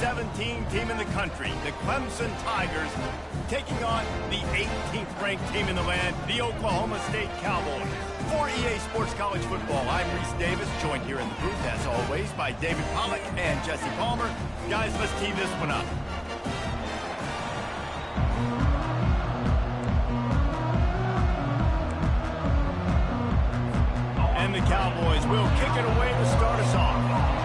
17 team in the country, the Clemson Tigers, taking on the 18th ranked team in the land, the Oklahoma State Cowboys. For EA Sports College Football, I'm Reese Davis, joined here in the booth, as always, by David Pollack and Jesse Palmer. Guys, let's tee this one up. And the Cowboys will kick it away to start us off.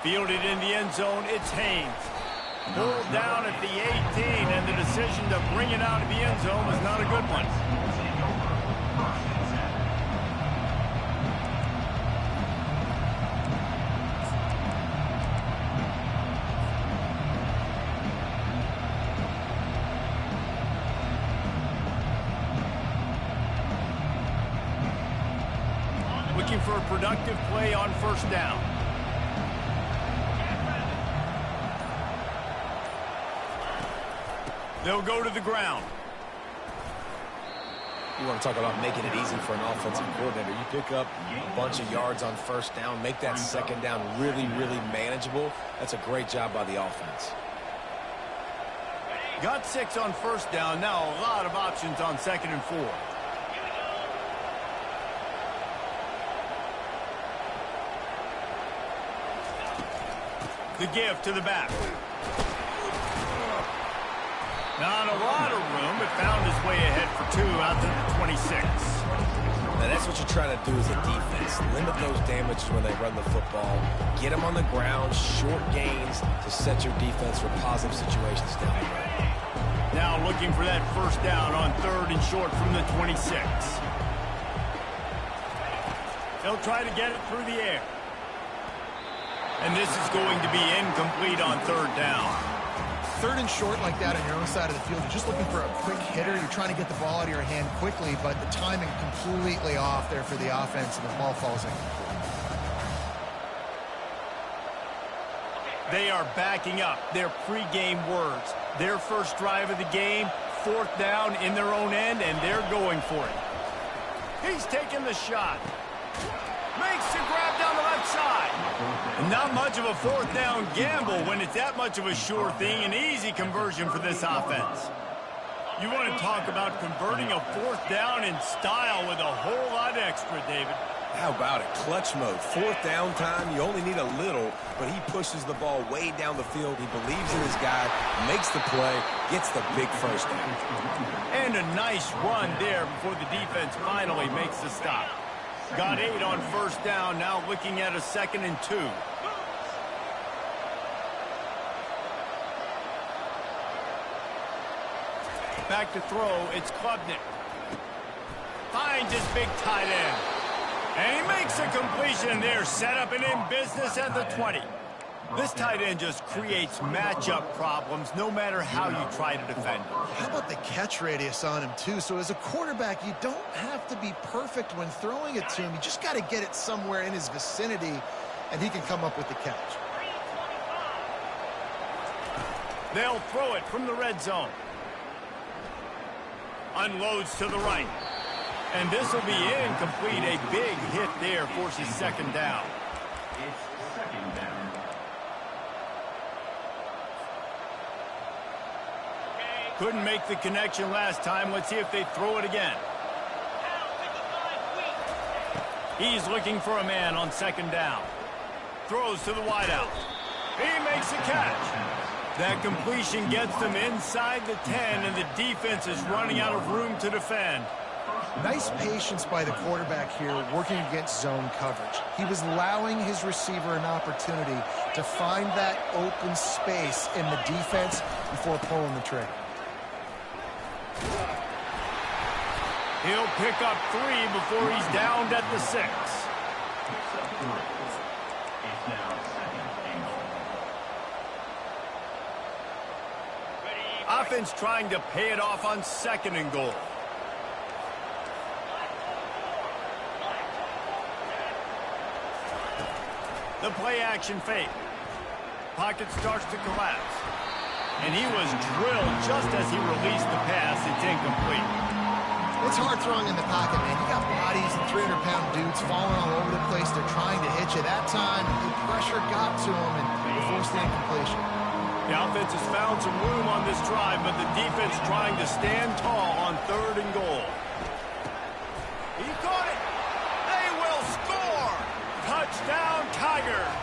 Fielded in the end zone, it's Haynes. Pulled down at the 18, and the decision to bring it out of the end zone was not a good one. Looking for a productive play on first down. They'll go to the ground. You want to talk about making it easy for an offensive coordinator. You pick up a bunch of yards on first down, make that second down really, really manageable. That's a great job by the offense. Got 6 on first down. Now a lot of options on 2nd and 4. The give to the back. Not a lot of room, but found his way ahead for 2 out to the 26. Now that's what you're trying to do as a defense. Limit those damages when they run the football. Get them on the ground, short gains to set your defense for positive situations down the road. Now looking for that first down on 3rd and short from the 26. They'll try to get it through the air. And this is going to be incomplete on 3rd down. 3rd and short like that on your own side of the field, you're just looking for a quick hitter. You're trying to get the ball out of your hand quickly, but the timing completely off there for the offense, and the ball falls incomplete. They are backing up their pregame words. Their first drive of the game, 4th down in their own end, and they're going for it. He's taking the shot. Makes the grab down the left side. And not much of a 4th down gamble when it's that much of a sure thing. An easy conversion for this offense. You want to talk about converting a 4th down in style with a whole lot extra, David. How about it? Clutch mode. 4th down time. You only need a little, but he pushes the ball way down the field. He believes in his guy, makes the play, gets the big first down. And a nice run there before the defense finally makes the stop. Got 8 on first down, now looking at a 2nd and 2. Back to throw, it's Klubnik. Finds his big tight end. And he makes a completion there, set up and in business at the 20. This tight end just creates matchup problems no matter how you try to defend him. How about the catch radius on him, too? So as a quarterback, you don't have to be perfect when throwing it to him. You just got to get it somewhere in his vicinity, and he can come up with the catch. They'll throw it from the red zone. Unloads to the right. And this will be incomplete. A big hit there forces 2nd down. It's 2nd down. Couldn't make the connection last time. Let's see if they throw it again. He's looking for a man on 2nd down. Throws to the wideout. He makes a catch. That completion gets them inside the 10, and the defense is running out of room to defend. Nice patience by the quarterback here, working against zone coverage. He was allowing his receiver an opportunity to find that open space in the defense before pulling the trigger. He'll pick up 3 before he's downed at the 6. Offense trying to pay it off on 2nd and goal. The play action fake. Pocket starts to collapse. And he was drilled just as he released the pass. It's incomplete. It's hard throwing in the pocket, man. You got bodies and 300-pound dudes falling all over the place. They're trying to hit you. That time, the pressure got to them, and they forced the incompletion. The offense has found some room on this drive, but the defense trying to stand tall on 3rd and goal. He caught it. They will score. Touchdown, Tigers.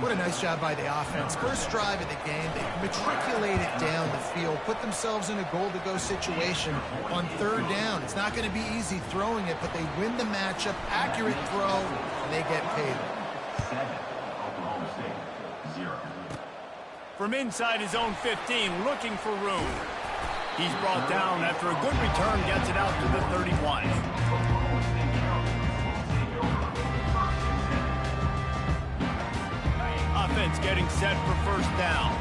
What a nice job by the offense. First drive of the game, they matriculated down the field, put themselves in a goal-to-go situation on 3rd down. It's not going to be easy throwing it, but they win the matchup, accurate throw, and they get paid. 7, Oklahoma State, 0. From inside his own 15, looking for room. He's brought down after a good return, gets it out to the 31. Offense getting set for 1st down.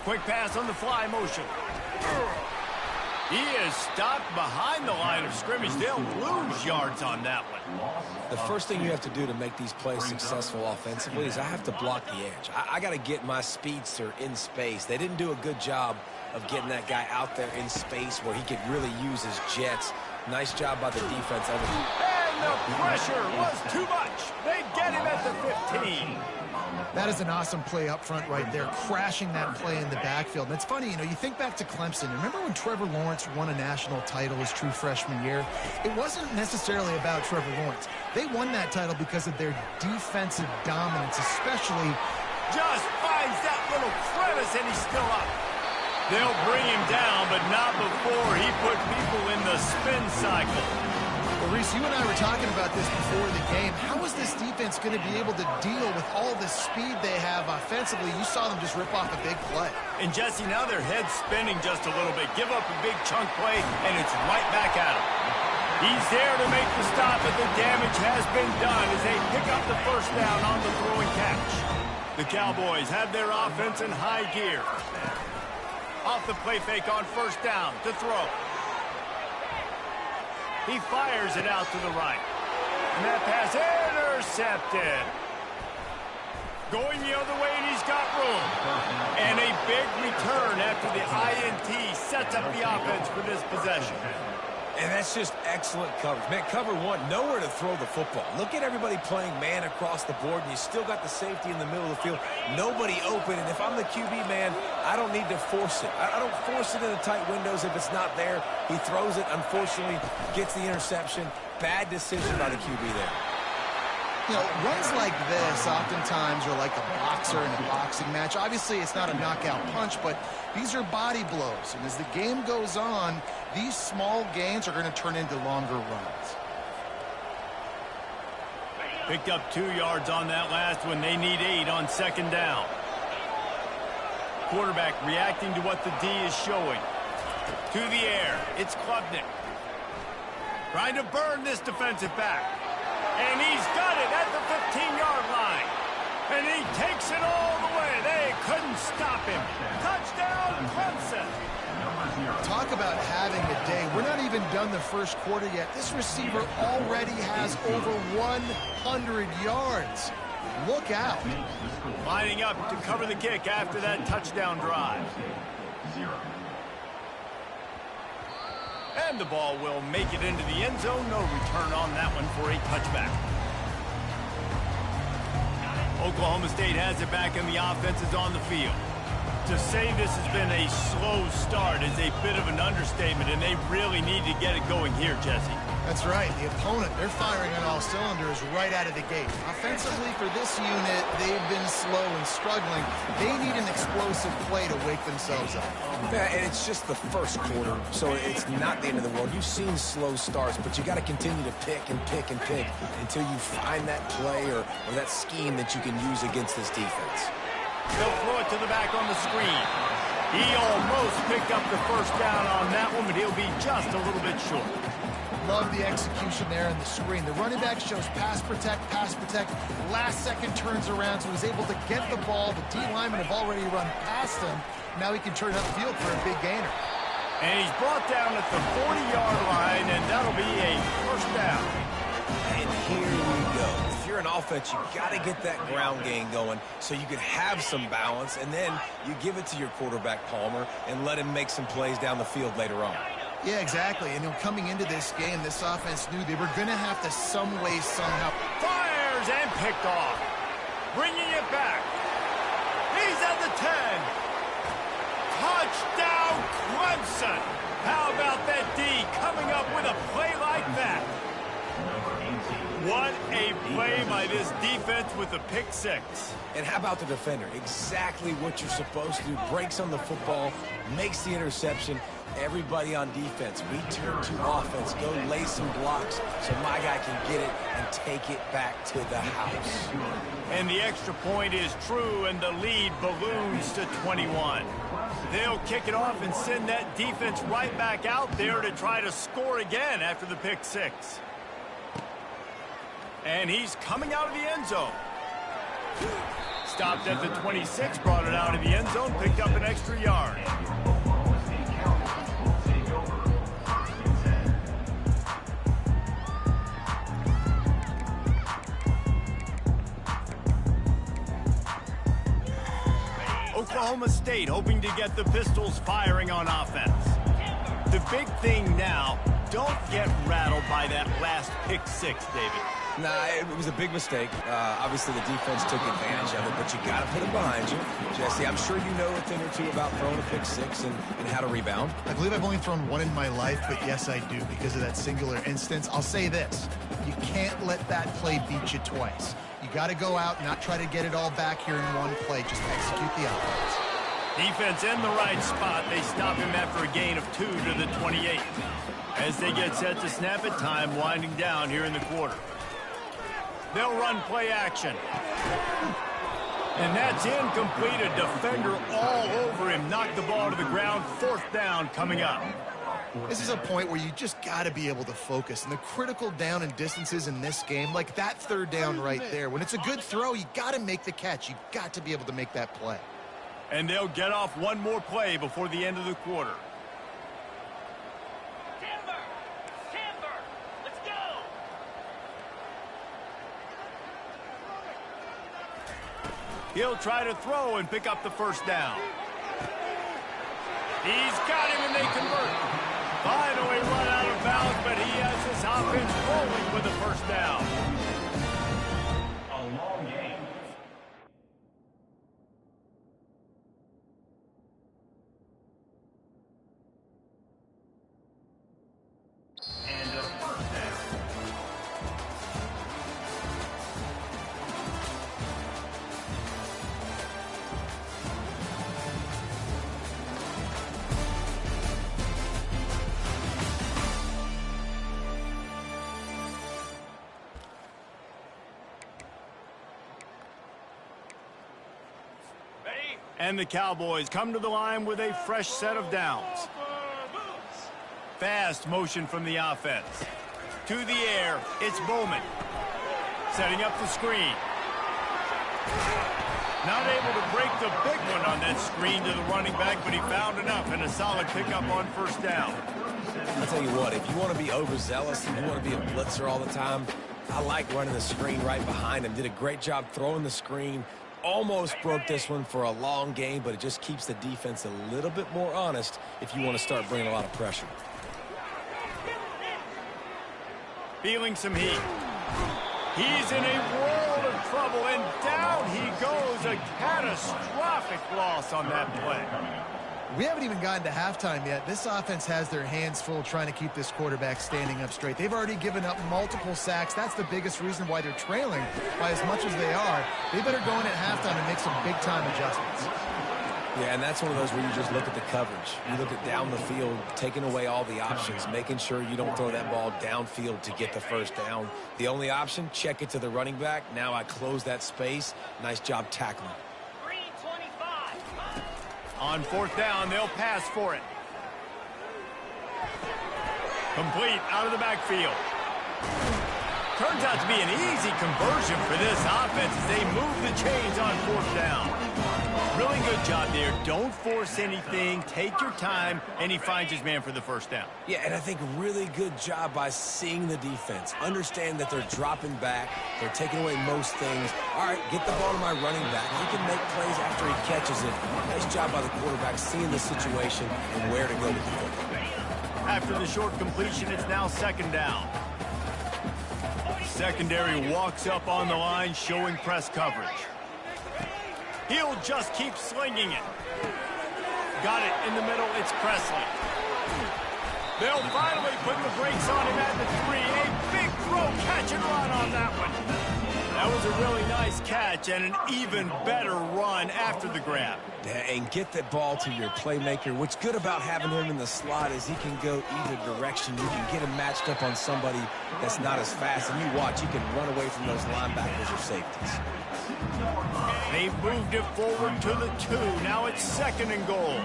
Quick pass on the fly motion. He is stopped behind the line of scrimmage. They'll lose yards on that one. The first thing you have to do to make these plays successful offensively is I have to block the edge. I got to get my speedster in space. They didn't do a good job of getting that guy out there in space where he could really use his jets. Nice job by the defense. And the pressure was too much. They get him at the 15. That is an awesome play up front right there, crashing that play in the backfield. And it's funny, you know, you think back to Clemson. Remember when Trevor Lawrence won a national title his true freshman year? It wasn't necessarily about Trevor Lawrence. They won that title because of their defensive dominance, especially. Just finds that little crevice, and he's still up. They'll bring him down, but not before he put people in the spin cycle. Well, Reese, you and I were talking about this before the game. How is this defense going to be able to deal with all the speed they have offensively? You saw them just rip off a big play. And, Jesse, now their head's spinning just a little bit. Give up a big chunk play, and it's right back at him. He's there to make the stop, but the damage has been done as they pick up the 1st down on the throw and catch. The Cowboys have their offense in high gear. Off the play fake on 1st down to throw. He fires it out to the right. And that pass intercepted. Going the other way, and he's got room. And a big return after the INT sets up the offense for this possession. And that's just excellent coverage. Man, cover 1, nowhere to throw the football. Look at everybody playing man across the board, and you still got the safety in the middle of the field. Nobody open, and if I'm the QB, man, I don't need to force it. I don't force it in the tight windows if it's not there. He throws it, unfortunately, gets the interception. Bad decision by the QB there. You know, runs like this oftentimes are like a boxer in a boxing match. Obviously, it's not a knockout punch, but these are body blows. And as the game goes on, these small gains are going to turn into longer runs. Picked up 2 yards on that last one. They need 8 on 2nd down. Quarterback reacting to what the D is showing. To the air. It's Klubnik. Trying to burn this defensive back. And he's got it at the 15-yard line. And he takes it all the way. They couldn't stop him. Touchdown, Clemson. Talk about having a day. We're not even done the 1st quarter yet. This receiver already has over 100 yards. Look out. Lining up to cover the kick after that touchdown drive. 0. And the ball will make it into the end zone. No return on that one for a touchback. Oklahoma State has it back, and the offense is on the field. To say this has been a slow start is a bit of an understatement, and they really need to get it going here, Jesse. That's right. The opponent, they're firing on all cylinders right out of the gate. Offensively for this unit, they've been slow and struggling. They need an explosive play to wake themselves up. Yeah, and it's just the 1st quarter, so it's not the end of the world. You've seen slow starts, but you got to continue to pick and pick and pick until you find that play or that scheme that you can use against this defense. They'll throw it to the back on the screen. He almost picked up the 1st down on that one, but he'll be just a little bit short. Love the execution there in the screen. The running back shows pass protect. Last second turns around, so he's able to get the ball. The D linemen have already run past him. Now he can turn upfield for a big gainer. And he's brought down at the 40-yard line, and that'll be a 1st down. And here we go. If you're an offense, you got to get that ground game going so you can have some balance, and then you give it to your quarterback, Palmer, and let him make some plays down the field later on. Yeah, exactly. And coming into this game, this offense knew they were going to have to some way, somehow. Fires and picked off. Bringing it back. He's at the 10. Touchdown, Clemson. How about that D coming up with a play like that? What a play by this defense with the pick six. And how about the defender? Exactly what you're supposed to do. Breaks on the football, makes the interception. Everybody on defense, we turn to offense. Go lay some blocks so my guy can get it and take it back to the house. And the extra point is true, and the lead balloons to 21. They'll kick it off and send that defense right back out there to try to score again after the pick six. And he's coming out of the end zone. Stopped at the 26, brought it out of the end zone, picked up an extra yard. Oklahoma State hoping to get the Pistols firing on offense. The big thing now, don't get rattled by that last pick six, David. Nah, it was a big mistake. Obviously, the defense took advantage of it, but you got to put it behind you. Jesse, I'm sure you know a thing or two about throwing a pick six and how to rebound. I believe I've only thrown one in my life, but yes, I do because of that singular instance. I'll say this. You can't let that play beat you twice. You got to go out and not try to get it all back here in one play. Just execute the offense. Defense in the right spot. They stop him after a gain of 2 to the 28. As they get set to snap it, time winding down here in the quarter. They'll run play action. And that's incomplete. A defender all over him. Knocked the ball to the ground. 4th down coming up. This is a point where you just got to be able to focus. And the critical down and distances in this game, like that 3rd down right there, when it's a good throw, you got to make the catch. You got to be able to make that play. And they'll get off one more play before the end of the quarter. Let's go! He'll try to throw and pick up the 1st down. He's got him and they convert. Finally run out of bounds, but he has this offense rolling with the 1st down. A long game. And a 1st down. And the Cowboys come to the line with a fresh set of downs. Fast motion from the offense. To the air, it's Bowman. Setting up the screen. Not able to break the big one on that screen to the running back, but he found enough and a solid pickup on 1st down. I'll tell you what, if you want to be overzealous and you want to be a blitzer all the time, I like running the screen right behind him. Did a great job throwing the screen. Almost broke this one for a long game, but it just keeps the defense a little bit more honest if you want to start bringing a lot of pressure. Feeling some heat. He's in a world of trouble, and down he goes. A catastrophic loss on that play. We haven't even gotten to halftime yet. This offense has their hands full trying to keep this quarterback standing up straight. They've already given up multiple sacks. That's the biggest reason why they're trailing by as much as they are. They better go in at halftime and make some big-time adjustments. Yeah, and that's one of those where you just look at the coverage. You look at down the field, taking away all the options, making sure you don't throw that ball downfield to get the 1st down. The only option, check it to the running back. Now I close that space. Nice job tackling. On 4th down, they'll pass for it. Complete out of the backfield. Turns out to be an easy conversion for this offense as they move the chains on fourth down. Really good job there. Don't force anything. Take your time, and he finds his man for the first down. Yeah, and I think really good job by seeing the defense. Understand that they're dropping back. They're taking away most things. All right, get the ball to my running back. He can make plays after he catches it. Nice job by the quarterback seeing the situation and where to go with the football. After the short completion, it's now second down. Secondary walks up on the line, showing press coverage. He'll just keep slinging it. Got it in the middle. It's Presley. They'll finally put the brakes on him at the 3. A big throw, catch and run on that one. That was a really nice catch and an even better run after the grab. Yeah, and get that ball to your playmaker. What's good about having him in the slot is he can go either direction. You can get him matched up on somebody that's not as fast, and you watch, he can run away from those linebackers or safeties. They've moved it forward to the 2. Now it's second and goal.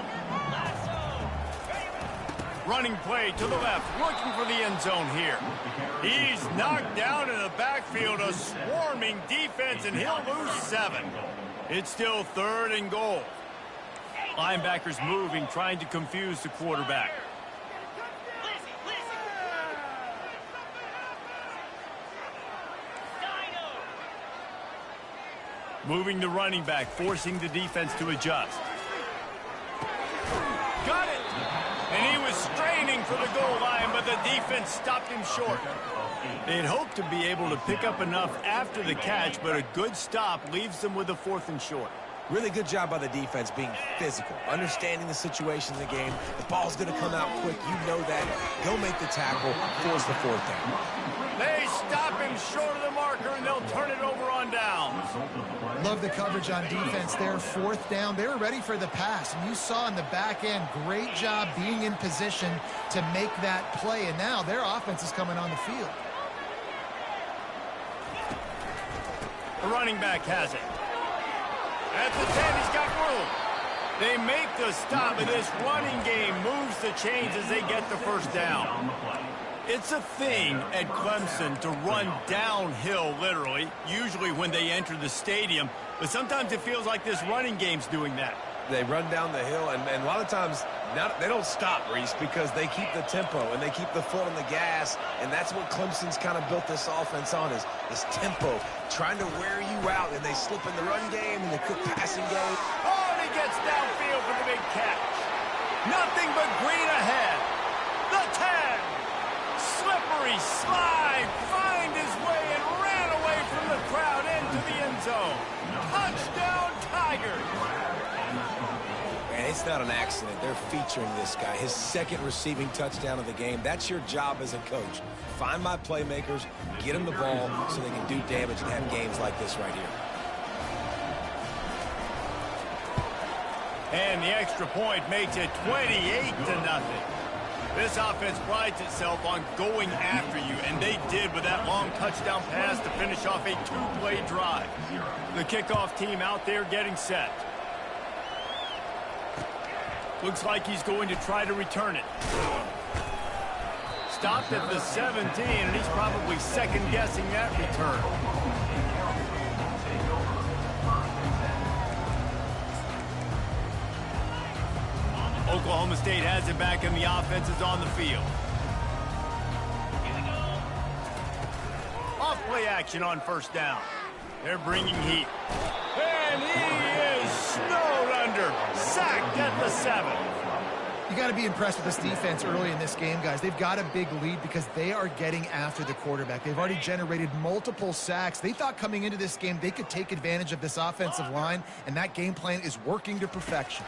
Running play to the left, looking for the end zone here. He's knocked down in the backfield, a swarming defense, and he'll lose 7. It's still third and goal. Linebackers moving, trying to confuse the quarterback. Moving the running back, forcing the defense to adjust. Got it! And he was straining for the goal line, but the defense stopped him short. They'd hoped to be able to pick up enough after the catch, but a good stop leaves them with a 4th and short. Really good job by the defense being physical, understanding the situation in the game. The ball's going to come out quick. You know that. Go make the tackle, force the 4th down. They stop him short of the marker, and they'll turn it over on down. Love the coverage on defense there. 4th down. They were ready for the pass. And you saw in the back end, great job being in position to make that play. And now their offense is coming on the field. The running back has it. At the 10, he's got room. They make the stop, and this running game moves the chains as they get the first down. It's a thing at Clemson to run downhill, literally, usually when they enter the stadium. But sometimes it feels like this running game's doing that. They run down the hill, and a lot of times they don't stop, Reese, because they keep the tempo and they keep the foot on the gas, and that's what Clemson's kind of built this offense on, is this tempo, trying to wear you out, and they slip in the run game and the quick passing game. Oh, and he gets downfield for the big catch. Nothing but green ahead. The 10. Slippery slide, find his way and ran away from the crowd into the end zone. Touchdown, Tigers. And it's not an accident. They're featuring this guy. His 2nd receiving touchdown of the game. That's your job as a coach. Find my playmakers, get them the ball so they can do damage and have games like this right here. And the extra point makes it 28-0. This offense prides itself on going after you, and they did with that long touchdown pass to finish off a 2-play drive. The kickoff team out there getting set. Looks like he's going to try to return it. Stopped at the 17, and he's probably second-guessing that return. Oklahoma State has it back, and the offense is on the field. Off-play action on first down. They're bringing heat. And he is snowed under. Sacked at the 7. You got to be impressed with this defense early in this game, guys. They've got a big lead because they are getting after the quarterback. They've already generated multiple sacks. They thought coming into this game they could take advantage of this offensive line, and that game plan is working to perfection.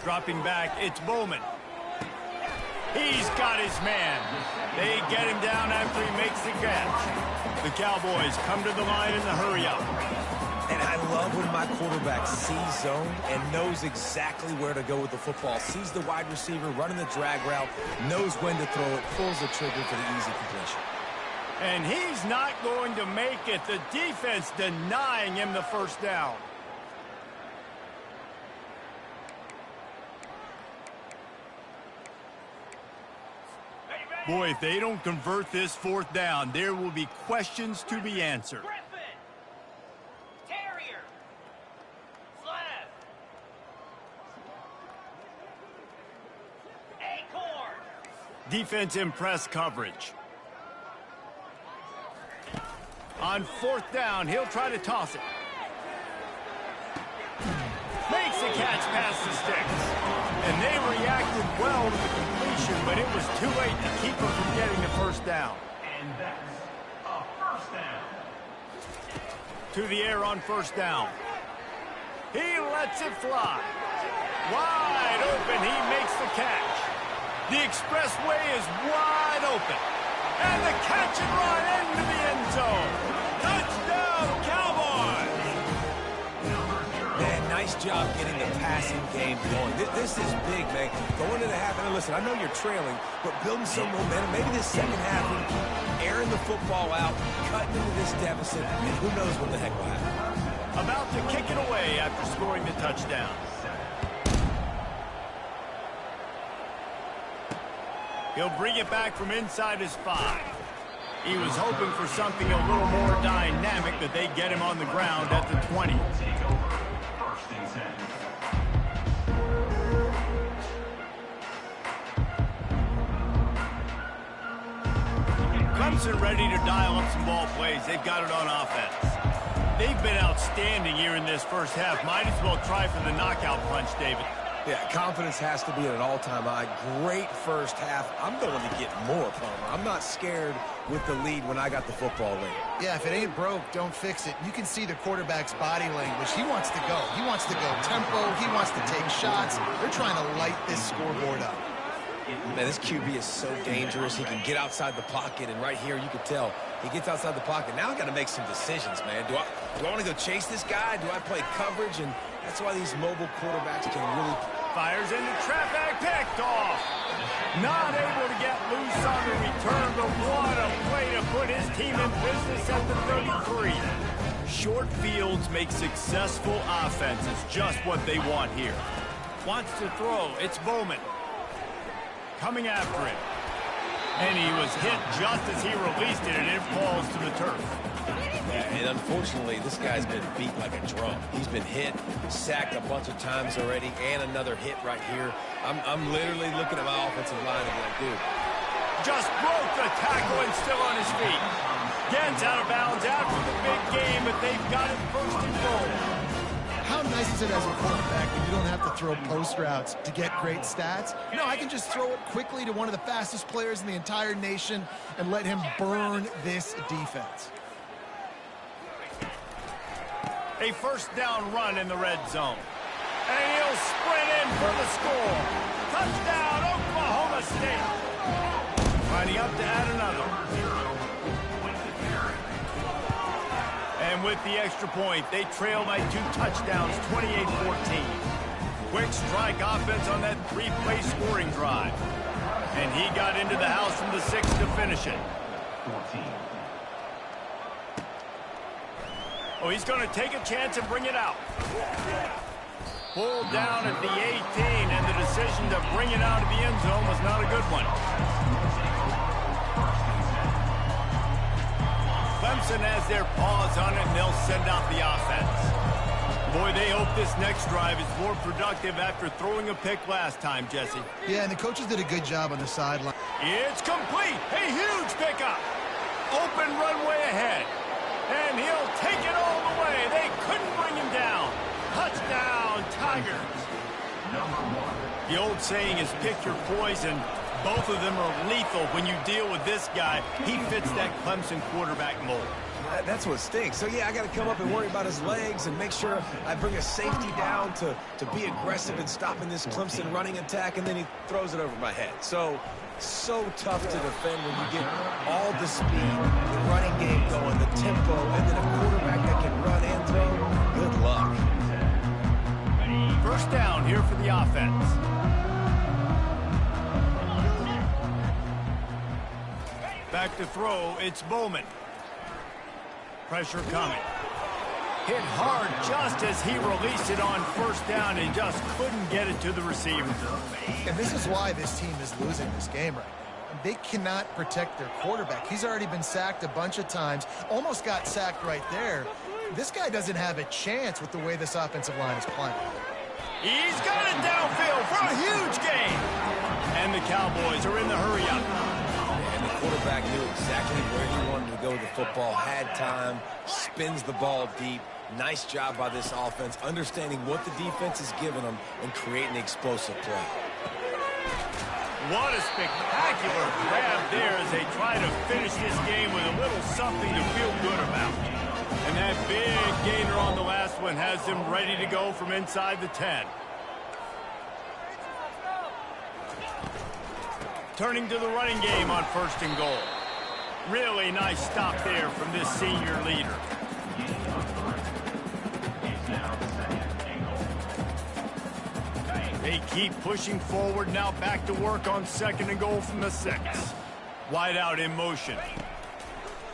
Dropping back, it's Bowman. He's got his man. They get him down after he makes the catch. The Cowboys come to the line in the hurry-up. And I love when my quarterback sees zone and knows exactly where to go with the football. Sees the wide receiver running the drag route, knows when to throw it, pulls the trigger for the easy completion. And he's not going to make it. The defense denying him the first down. Boy, if they don't convert this fourth down, there will be questions to be answered. Terrier. Slab. Acorn. Defense in press coverage. On fourth down, he'll try to toss it. Makes the catch past the sticks. And they reacted well to the completion, but it was too late to keep them from getting the first down. And that's a first down. To the air on first down. He lets it fly. Wide open, he makes the catch. The expressway is wide open. And the catch and run into the end zone. Touchdown, Cowboys! Man, nice job getting the passing game going. This is big, man. Going to the half, and listen, I know you're trailing, but building some momentum. Maybe this second half, we can keep airing the football out, cutting into this deficit, and who knows what the heck will happen. About to kick it away after scoring the touchdown. He'll bring it back from inside his 5. He was hoping for something a little more dynamic, but they get him on the ground at the 20. Take over. First and 10. Clemson ready to dial up some ball plays. They've got it on offense. They've been outstanding here in this first half. Might as well try for the knockout punch, David. Yeah, confidence has to be at an all-time high. Great first half. I'm going to get more, Palmer. I'm not scared with the lead when I got the football late. Yeah, if it ain't broke, don't fix it. You can see the quarterback's body language. He wants to go. He wants to go tempo. He wants to take shots. They're trying to light this scoreboard up. Man, this QB is so dangerous. He can get outside the pocket, and right here you can tell he gets outside the pocket. Now I got to make some decisions, man. Do I want to go chase this guy? Do I play coverage? And that's why these mobile quarterbacks can really... Fires into traffic, picked off. Not able to get loose on the return, but what a play to put his team in business at the 33. Short fields make successful offenses just what they want here. Wants to throw, it's Bowman. Coming after him. And he was hit just as he released it, and it falls to the turf. Yeah, and unfortunately, this guy's been beat like a drum. He's been hit, sacked a bunch of times already, and another hit right here. I'm literally looking at my offensive line and be like, dude. Just broke the tackle and still on his feet. Gets out of bounds after the big game, but they've got it first and goal. How nice is it as a quarterback when you don't have to throw post routes to get great stats? No, I can just throw it quickly to one of the fastest players in the entire nation and let him burn this defense. A first down run in the red zone. And he'll sprint in for the score. Touchdown, Oklahoma State. Lining up to add another. And with the extra point, they trail by 2 touchdowns, 28-14. Quick strike offense on that 3-play scoring drive. And he got into the house from the 6 to finish it. 14. Oh, he's going to take a chance and bring it out. Pulled down at the 18, and the decision to bring it out of the end zone was not a good one. Clemson has their paws on it, and they'll send out the offense. Boy, they hope this next drive is more productive after throwing a pick last time, Jesse. Yeah, and the coaches did a good job on the sideline. It's complete. A huge pickup. Open runway ahead. And he'll take it all the way. They couldn't bring him down. Touchdown, Tigers. The old saying is pick your poison. Both of them are lethal when you deal with this guy. He fits that Clemson quarterback mold. That's what stinks. So, yeah, I got to come up and worry about his legs and make sure I bring a safety down to be aggressive in stopping this Clemson running attack, and then he throws it over my head. So tough to defend when you get all the speed, the running game going, the tempo, and then a quarterback that can run and throw. Good luck. First down here for the offense. Back to throw, it's Bowman. Pressure coming. Hit hard just as he released it on first down and just couldn't get it to the receiver. And this is why this team is losing this game right now. They cannot protect their quarterback. He's already been sacked a bunch of times, almost got sacked right there. This guy doesn't have a chance with the way this offensive line is playing. He's got it downfield for a huge gain. And the Cowboys are in the hurry-up. And the quarterback knew exactly where he wanted to go with the football, had time, spins the ball deep. Nice job by this offense, understanding what the defense is giving them and creating explosive play. What a spectacular grab there as they try to finish this game with a little something to feel good about. And that big gainer on the last one has them ready to go from inside the 10. Turning to the running game on 1st and goal. Really nice stop there from this senior leader. They keep pushing forward, now back to work on 2nd and goal from the 6. Wide out in motion.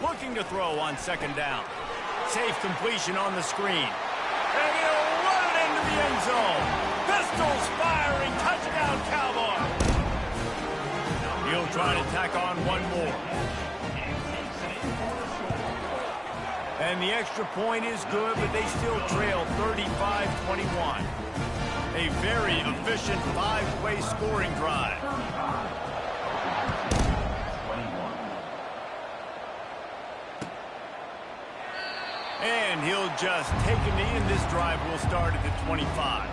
Looking to throw on 2nd down. Safe completion on the screen. And he'll run it into the end zone. Pistols firing, touchdown Cowboys. He'll try to tack on one more. And the extra point is good, but they still trail 35-21. A very efficient 5-play scoring drive. And he'll just take a knee, and this drive will start at the 25.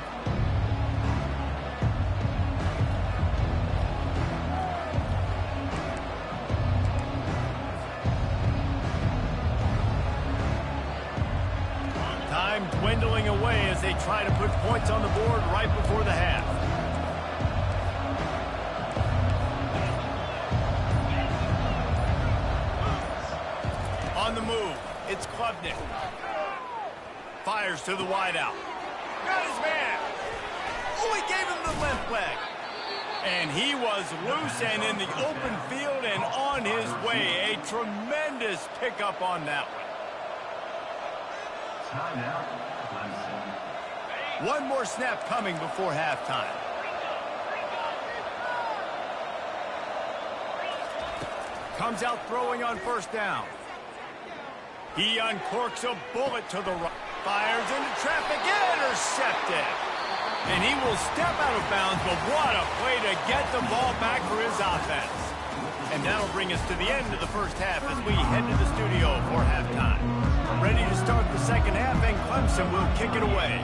Time dwindling away as they try to put points on the board right before the half. On the move, it's Klubnik. Fires to the wideout. Got his man. Oh, he gave him the left leg. And he was loose and in the open field and on his way. A tremendous pickup on that one. One more snap coming before halftime. Comes out throwing on 1st down. He uncorks a bullet to the right. Fires into traffic, intercepted. And he will step out of bounds, but what a play to get the ball back for his offense. And that'll bring us to the end of the 1st half as we head to the studio for halftime. Ready to start the 2nd half, and Clemson will kick it away.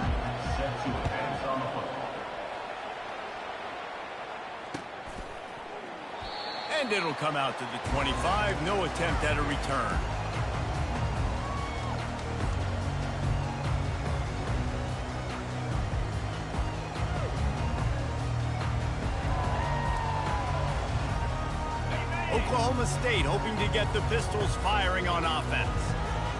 And it'll come out to the 25. No attempt at a return. Oklahoma State hoping to get the Pistols firing on offense.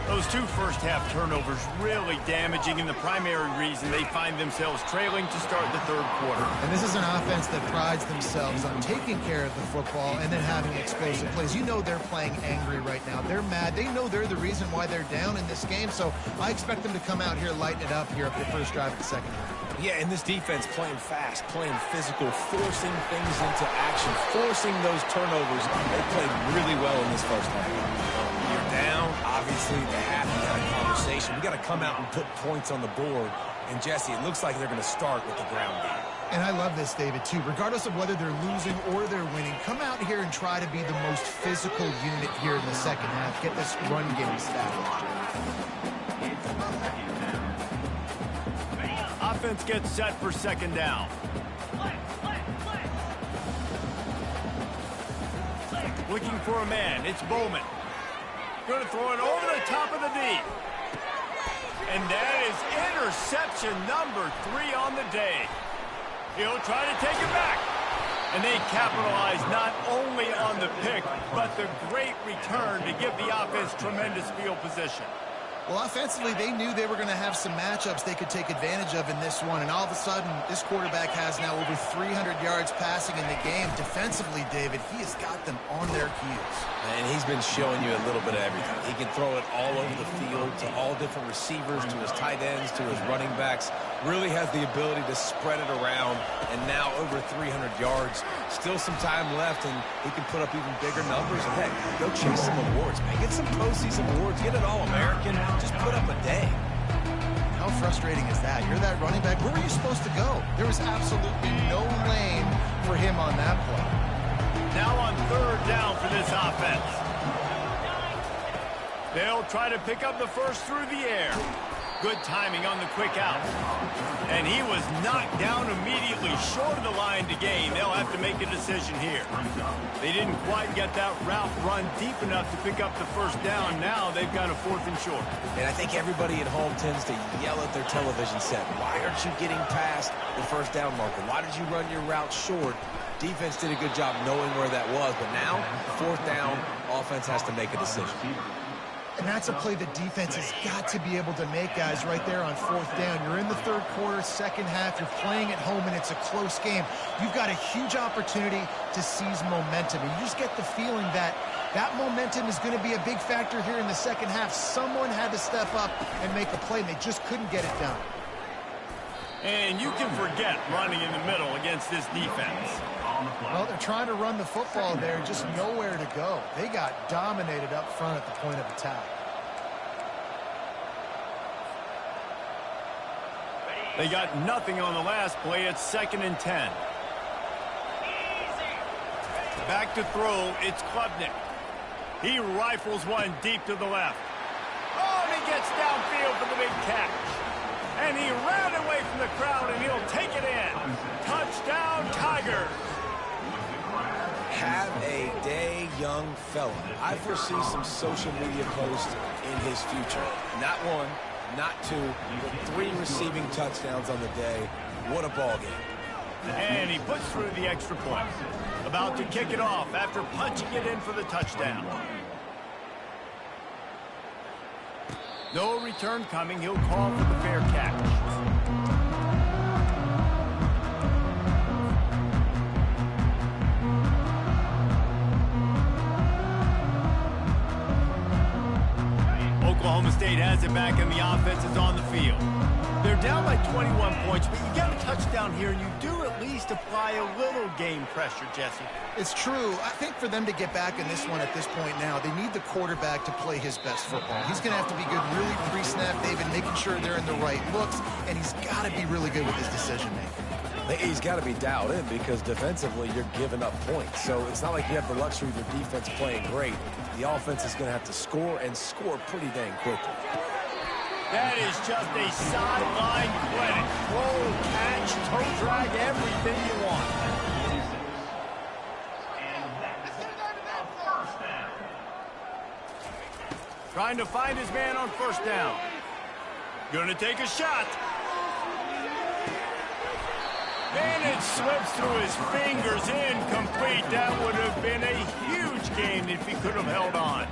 Those 2 first-half turnovers really damaging, and the primary reason they find themselves trailing to start the 3rd quarter. And this is an offense that prides themselves on taking care of the football and then having explosive plays. You know they're playing angry right now. They're mad. They know they're the reason why they're down in this game, so I expect them to come out here, lighten it up here at the first drive of the 2nd half. Yeah, and this defense playing fast, playing physical, forcing things into action, forcing those turnovers. They played really well in this 1st half. You're down, obviously, they have to have a conversation. We got to come out and put points on the board. And, Jesse, it looks like they're going to start with the ground game. And I love this, David, too. Regardless of whether they're losing or they're winning, come out here and try to be the most physical unit here in the 2nd half. Get this run game established. Offense gets set for 2nd down. Looking for a man. It's Bowman. Going to throw it over the top of the D. And that is interception number 3 on the day. He'll try to take it back. And they capitalize not only on the pick, but the great return to give the offense tremendous field position. Well, offensively, they knew they were going to have some matchups they could take advantage of in this one. And all of a sudden, this quarterback has now over 300 yards passing in the game. Defensively, David, he has got them on their heels. And he's been showing you a little bit of everything. He can throw it all over the field to all different receivers, to his tight ends, to his running backs. Really has the ability to spread it around. And now over 300 yards. Still some time left, and he can put up even bigger numbers. And heck, go chase some awards, man. Get some postseason awards. Get an All-American. Just put up a day. How frustrating is that? You're that running back. Where were you supposed to go? There was absolutely no lane for him on that play. Now on third down for this offense. They'll try to pick up the first through the air. Good timing on the quick out. And he was knocked down immediately short of the line to gain. They'll have to make a decision here. They didn't quite get that route run deep enough to pick up the first down. Now they've got a 4th and short. And I think everybody at home tends to yell at their television set. Why aren't you getting past the first down marker? Why did you run your route short? Defense did a good job knowing where that was. But now, 4th down, offense has to make a decision. And that's a play the defense has got to be able to make, guys, right there on 4th down. You're in the 3rd quarter, 2nd half. You're playing at home, and it's a close game. You've got a huge opportunity to seize momentum. And you just get the feeling that that momentum is going to be a big factor here in the 2nd half. Someone had to step up and make a play, and they just couldn't get it done. And you can forget running in the middle against this defense. Well, they're trying to run the football there, just nowhere to go. They got dominated up front at the point of attack. They got nothing on the last play. It's 2nd and 10. Back to throw. It's Klubnik. He rifles one deep to the left. Oh, and he gets downfield for the big catch. And he ran away from the crowd, and he'll take it in. Touchdown, Tigers. Have a day, young fella. I foresee some social media posts in his future. Not 1, not 2, but 3 receiving touchdowns on the day. What a ball game. And he puts through the extra point. About to kick it off after punching it in for the touchdown. No return coming. He'll call for the fair catch. Oklahoma State has it back, and the offense is on the field. They're down by 21 points, but you get a touchdown here, and you do at least apply a little game pressure, Jesse. It's true. I think for them to get back in this one at this point now, they need the quarterback to play his best football. He's going to have to be good really pre-snap, David, making sure they're in the right looks, and he's got to be really good with his decision-making. He's got to be dialed in because defensively you're giving up points. So it's not like you have the luxury of your defense playing great. The offense is going to have to score and score pretty dang quickly. That is just a sideline clinic. Roll, catch, toe drag, everything you want. And that's a first down. Trying to find his man on 1st down. Gonna take a shot. And it slips through his fingers, incomplete. That would have been a huge gain if he could have held on.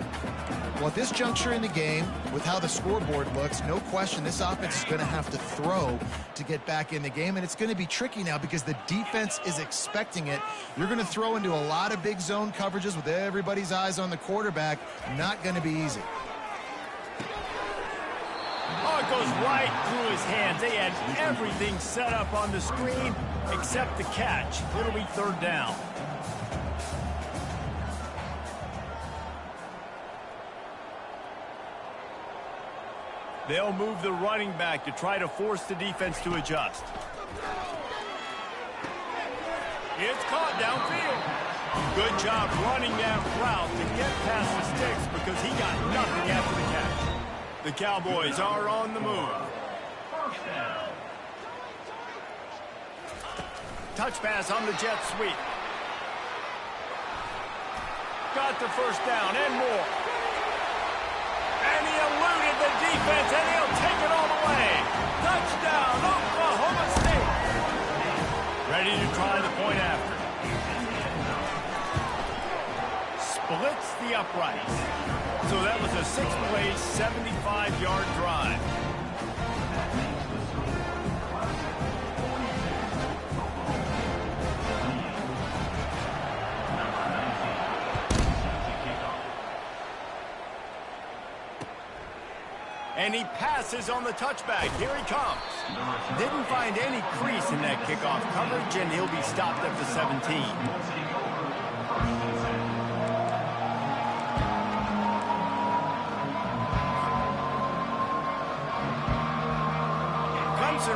Well, at this juncture in the game, with how the scoreboard looks, no question this offense is going to have to throw to get back in the game, and it's going to be tricky now because the defense is expecting it. You're going to throw into a lot of big zone coverages with everybody's eyes on the quarterback. Not going to be easy. Oh, it goes right through his hands. They had everything set up on the screen except the catch. It'll be 3rd down. They'll move the running back to try to force the defense to adjust. It's caught downfield. Good job running that route to get past the sticks because he got nothing after the catch. The Cowboys are on the move. First down. Touch pass on the jet sweep. Got the 1st down and more. And he eluded the defense, and he'll take it all the way. Touchdown, Oklahoma State. Ready to try the point after. Splits the uprights. So that was a 6-play, 75-yard drive. And he passes on the touchback. Here he comes. Didn't find any crease in that kickoff coverage, and he'll be stopped at the 17.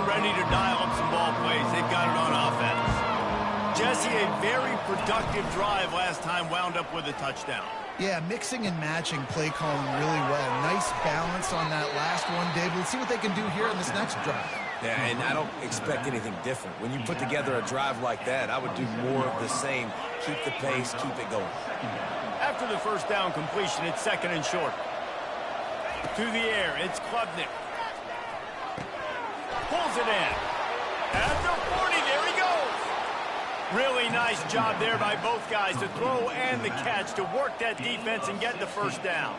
Ready to dial up some ball plays. They've got it on offense. Jesse, a very productive drive last time, wound up with a touchdown. Yeah, mixing and matching play calling really well. Nice balance on that last one, Dave. Let's see what they can do here in this next drive. Yeah, and I don't expect anything different. When you put together a drive like that, I would do more of the same. Keep the pace, keep it going. After the first down completion, it's 2nd and short. To the air, it's Klubnik. Pulls it in. At the 40, there he goes. Really nice job there by both guys to throw and the catch to work that defense and get the first down.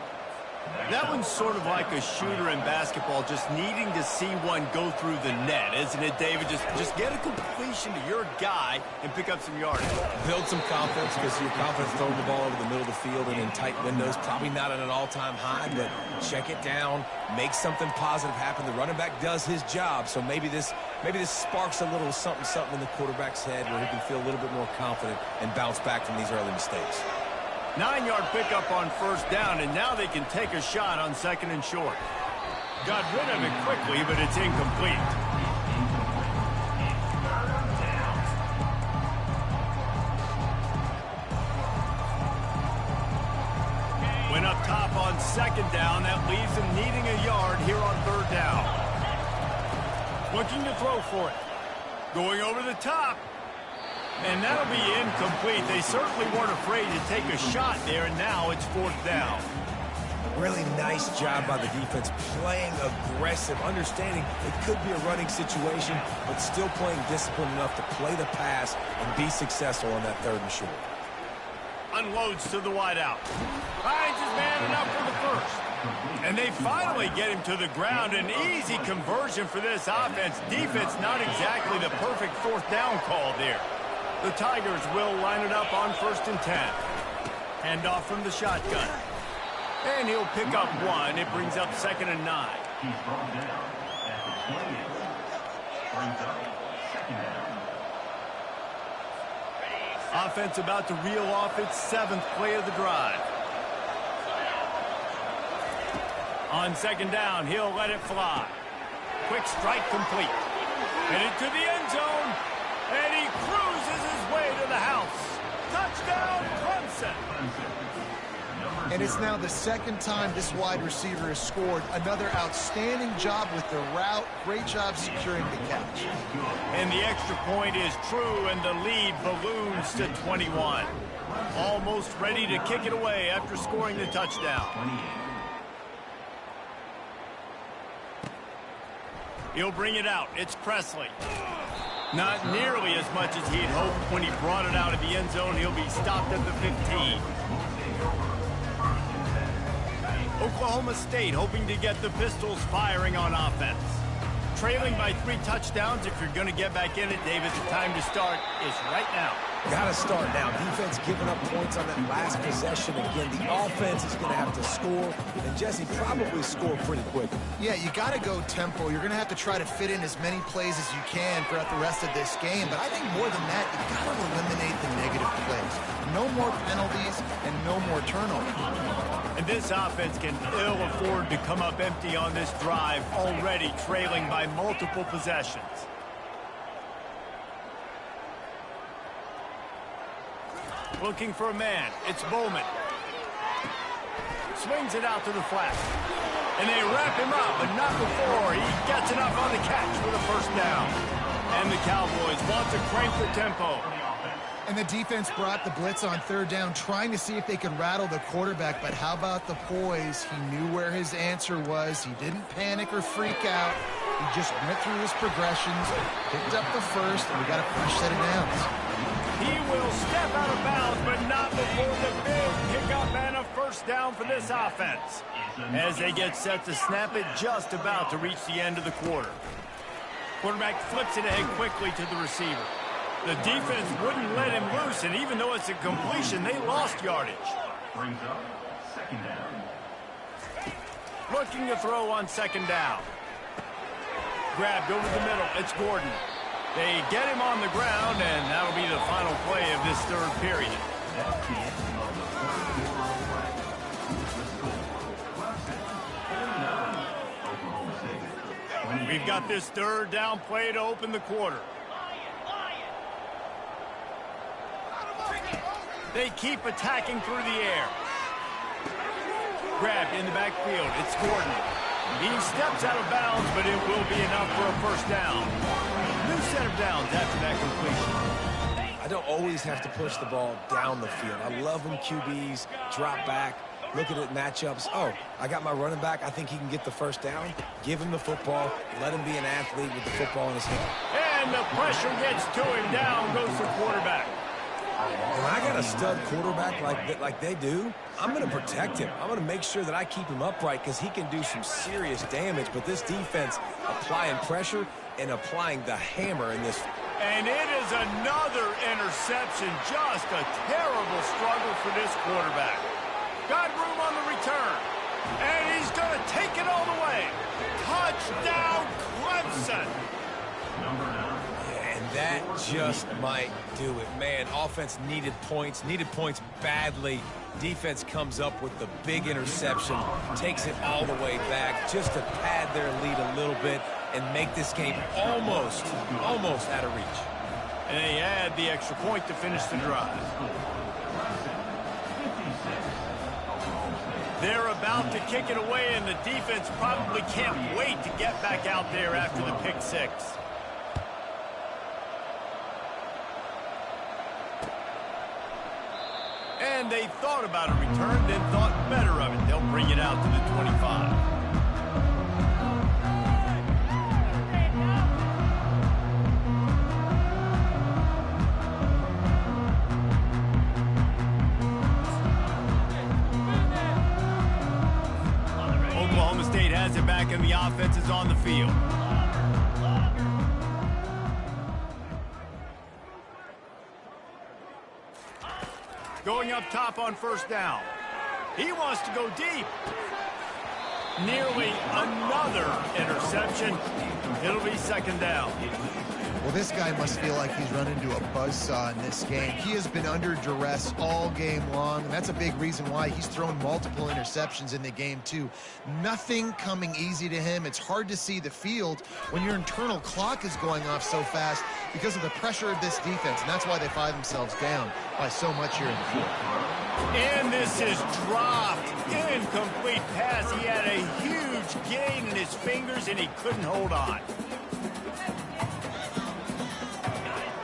That one's sort of like a shooter in basketball, just needing to see one go through the net, isn't it, David? Just get a completion to your guy and pick up some yardage. Build some confidence, because your confidence throwing the ball over the middle of the field and in tight windows, probably not at an all-time high, but check it down, make something positive happen. The running back does his job, so maybe this sparks a little something in the quarterback's head where he can feel a little bit more confident and bounce back from these early mistakes. 9-yard pickup on first down, and now they can take a shot on 2nd and short. Got rid of it quickly, but it's incomplete. Went up top on 2nd down. That leaves them needing a yard here on 3rd down. Looking to throw for it. Going over the top. And that'll be incomplete. They certainly weren't afraid to take a shot there, and now it's 4th down. Really nice job by the defense, playing aggressive, understanding it could be a running situation, but still playing disciplined enough to play the pass and be successful on that 3rd and short. Unloads to the wideout. Finds his man enough for the first. And they finally get him to the ground. An easy conversion for this offense. Defense not exactly the perfect 4th down call there. The Tigers will line it up on 1st and 10. Hand off from the shotgun. And he'll pick up 1. It brings up 2nd and 9. He's brought down at the 28. Brings up 2nd down. Offense about to reel off its 7th play of the drive. On 2nd down, he'll let it fly. Quick strike complete. Headed to the end zone. And he cruises his way to the house. Touchdown, Clemson. And it's now the 2nd time this wide receiver has scored. Another outstanding job with the route. Great job securing the catch. And the extra point is true, and the lead balloons to 21. Almost ready to kick it away after scoring the touchdown. He'll bring it out. It's Presley. Not nearly as much as he had hoped when he brought it out of the end zone. He'll be stopped at the 15. Oklahoma State hoping to get the Pistols firing on offense. Trailing by 3 touchdowns. If you're going to get back in it, David, the time to start is right now. Got to start now. Defense giving up points on that last possession. Again, the offense is going to have to score, and Jesse probably score pretty quick. Yeah, you got to go tempo. You're going to have to try to fit in as many plays as you can throughout the rest of this game. But I think more than that, you got to eliminate the negative plays. No more penalties and no more turnovers. And this offense can ill afford to come up empty on this drive, already trailing by multiple possessions. Looking for a man. It's Bowman. Swings it out to the flat. And they wrap him up, but not before he gets enough on the catch for the first down. And the Cowboys want to crank the tempo. And the defense brought the blitz on 3rd down, trying to see if they could rattle the quarterback. But how about the poise? He knew where his answer was. He didn't panic or freak out. He just went through his progressions, picked up the first, and we got a fresh set of downs. He will step out of bounds, but not before the big pickup and a first down for this offense. As they get set to snap it, just about to reach the end of the quarter. Quarterback flips it ahead quickly to the receiver. The defense wouldn't let him loose, and even though it's a completion, they lost yardage. Brings up 2nd down. Looking to throw on second down. Grabbed over the middle. It's Gordon. They get him on the ground, and that'll be the final play of this third period. That's the end of the fourth quarter of play. The score, Clemson 49, Oklahoma State. We've got this third down play to open the quarter. They keep attacking through the air. Grabbed in the backfield. It's Gordon. He steps out of bounds, but it will be enough for a first down. New set of downs after that completion. I don't always have to push the ball down the field. I love when QBs drop back, look at it matchups. Oh, I got my running back. I think he can get the first down. Give him the football. Let him be an athlete with the football in his hand. And the pressure gets to him. Down goes the quarterback. When I got a stud quarterback like they do, I'm going to protect him. I'm going to make sure that I keep him upright because he can do some serious damage. But this defense applying pressure and applying the hammer in this. And it is another interception. Just a terrible struggle for this quarterback. Got room on the return. And he's going to take it all the way. Touchdown, Clemson. Number 9. And that just might do it. Man, offense needed points badly. Defense comes up with the big interception, takes it all the way back just to pad their lead a little bit and make this game almost out of reach. And they add the extra point to finish the drive. They're about to kick it away, and the defense probably can't wait to get back out there after the pick six. And they thought about a return, then thought better of it. They'll bring it out to the 25. Oklahoma State has it back, and the offense is on the field. Going up top on first down. He wants to go deep. Nearly another interception. It'll be second down. Well, this guy must feel like he's run into a buzzsaw in this game. He has been under duress all game long, and that's a big reason why he's thrown multiple interceptions in the game, too. Nothing coming easy to him. It's hard to see the field when your internal clock is going off so fast because of the pressure of this defense, and that's why they find themselves down by so much here in the field. And this is dropped. Incomplete pass. He had a huge gain in his fingers, and he couldn't hold on.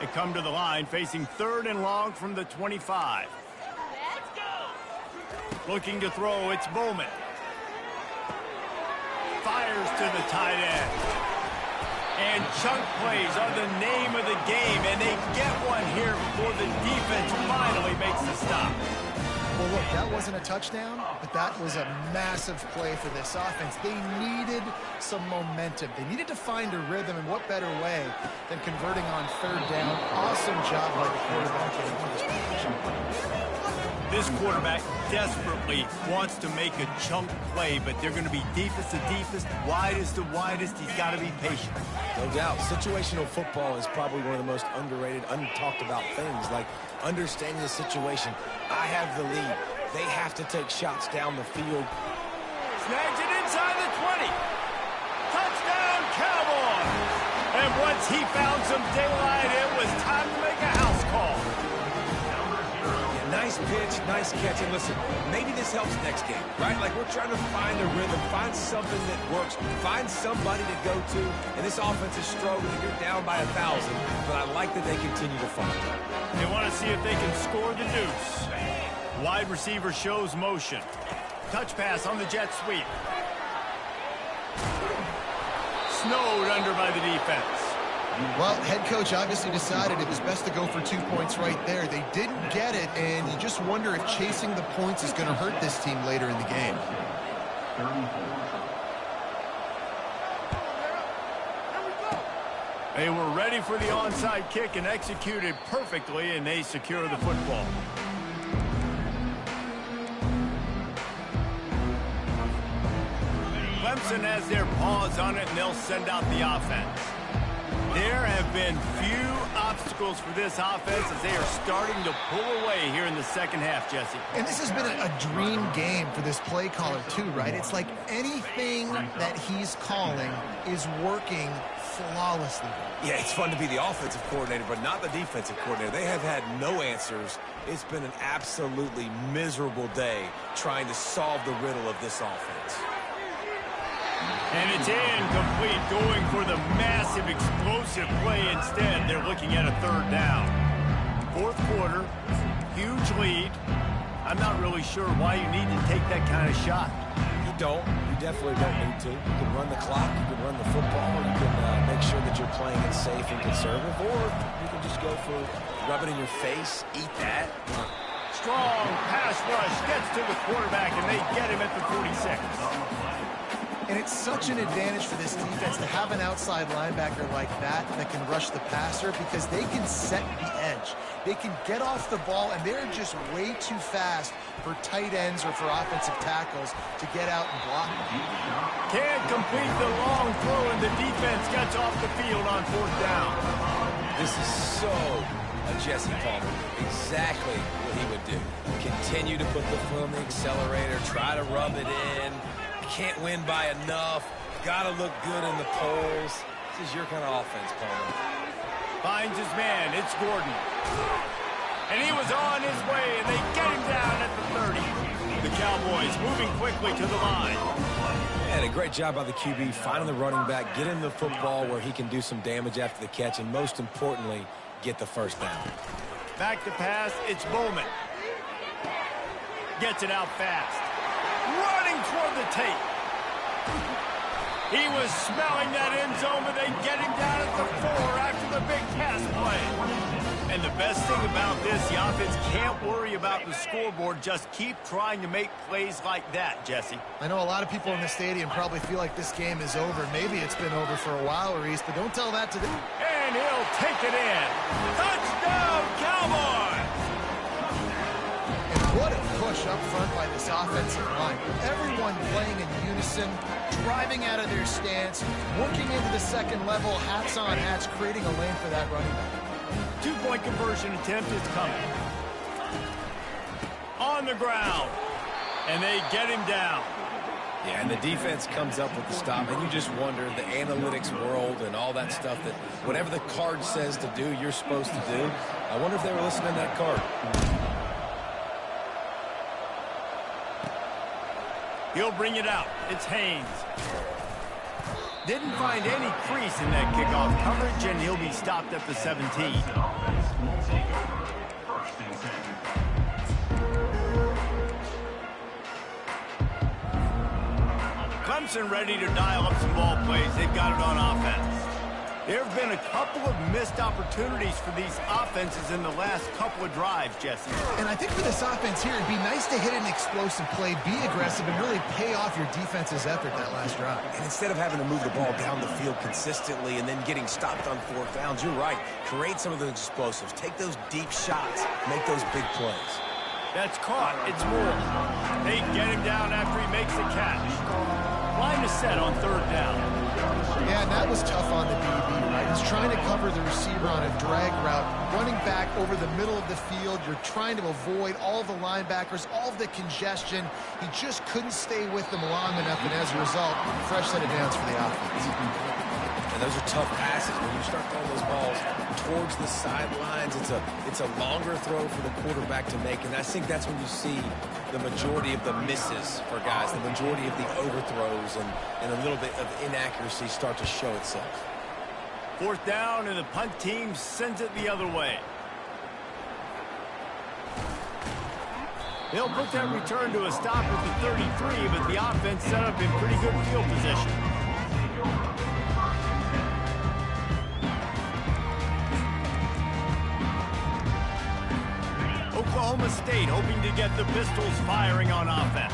They come to the line facing third and long from the 25. Looking to throw, it's Bowman. Fires to the tight end. And chunk plays are the name of the game, and they get one here before the defense finally makes the stop. Well, look, that wasn't a touchdown, but that was a massive play for this offense. They needed some momentum. They needed to find a rhythm, and what better way than converting on third down. Awesome job by the quarterback getting to this position. This quarterback desperately wants to make a chunk play, but they're going to be deepest to deepest, widest to widest. He's got to be patient. No doubt. Situational football is probably one of the most underrated, untalked about things, like understanding the situation. I have the lead. They have to take shots down the field. Snags it inside the 20. Touchdown, Cowboys! And once he found some daylight, it was time to make a house call. Nice pitch, nice catch, and listen, maybe this helps next game, right? Like, we're trying to find a rhythm, find something that works, find somebody to go to, and this offense is struggling. You're down by 1,000, but I like that they continue to fight. They want to see if they can score the deuce. Wide receiver shows motion. Touch pass on the jet sweep. Snowed under by the defense. Well, head coach obviously decided it was best to go for 2 points right there. They didn't get it, and you just wonder if chasing the points is going to hurt this team later in the game. They were ready for the onside kick and executed perfectly, and they secure the football. Clemson has their paws on it, and they'll send out the offense. There have been few obstacles for this offense as they are starting to pull away here in the second half, Jesse. And this has been a dream game for this play caller too, right? It's like anything that he's calling is working flawlessly. Yeah, it's fun to be the offensive coordinator, but not the defensive coordinator. They have had no answers. It's been an absolutely miserable day trying to solve the riddle of this offense. And it's incomplete, going for the massive, explosive play instead. They're looking at a third down. Fourth quarter, huge lead. I'm not really sure why you need to take that kind of shot. You don't. You definitely don't need to. You can run the clock, you can run the football, you can make sure that you're playing it safe and conservative, or you can just go for rub it in your face, eat that. Strong pass rush gets to the quarterback, and they get him at the 46. And it's such an advantage for this defense to have an outside linebacker like that can rush the passer because they can set the edge. They can get off the ball, and they're just way too fast for tight ends or for offensive tackles to get out and block them. Can't complete the long throw, and the defense gets off the field on fourth down. This is so Jesse Palmer. Exactly what he would do. Continue to put the foot on the accelerator, try to rub it in. Can't win by enough. Got to look good in the polls. This is your kind of offense, Palmer. Finds his man. It's Gordon. And he was on his way, and they get him down at the 30. The Cowboys moving quickly to the line. And a great job by the QB finding the running back, get him the football where he can do some damage after the catch, and most importantly, get the first down. Back to pass. It's Bowman. Gets it out fast. Running toward the tape. He was smelling that end zone, but they get him down at the 4 after the big pass play. And the best thing about this, the offense can't worry about the scoreboard. Just keep trying to make plays like that, Jesse. I know a lot of people in the stadium probably feel like this game is over. Maybe it's been over for a while, Reese, but don't tell that to them. And he'll take it in. Touchdown, Cowboys! And what a push up front by this offensive line. Everyone playing in unison, driving out of their stance, working into the second level, hats on hats, creating a lane for that running back. Two-point conversion attempt is coming. On the ground. And they get him down. Yeah, and the defense comes up with the stop, and you just wonder, the analytics world and all that stuff, that whatever the card says to do, you're supposed to do. I wonder if they were listening to that card. He'll bring it out. It's Haynes. Didn't find any crease in that kickoff coverage, and he'll be stopped at the 17. Clemson ready to dial up some ball plays. They've got it on offense. There have been a couple of missed opportunities for these offenses in the last couple of drives, Jesse. And I think for this offense here, it'd be nice to hit an explosive play, be aggressive, and really pay off your defense's effort that last drive. And instead of having to move the ball down the field consistently and then getting stopped on fourth downs, you're right. Create some of those explosives. Take those deep shots. Make those big plays. That's caught. It's Moore. They get him down after he makes the catch. Line is set on third down. Yeah, and that was tough on the DB, right? He's trying to cover the receiver on a drag route, running back over the middle of the field. You're trying to avoid all the linebackers, all of the congestion. He just couldn't stay with them long enough, and as a result, fresh set of downs for the offense. And those are tough passes. When you start throwing those balls towards the sidelines, it's a longer throw for the quarterback to make, and I think that's when you see the majority of the misses for guys, the majority of the overthrows and a little bit of inaccuracy start to show itself. Fourth down, and the punt team sends it the other way. They'll put that return to a stop at the 33, but the offense set up in pretty good field position. Oklahoma State hoping to get the Pistols firing on offense.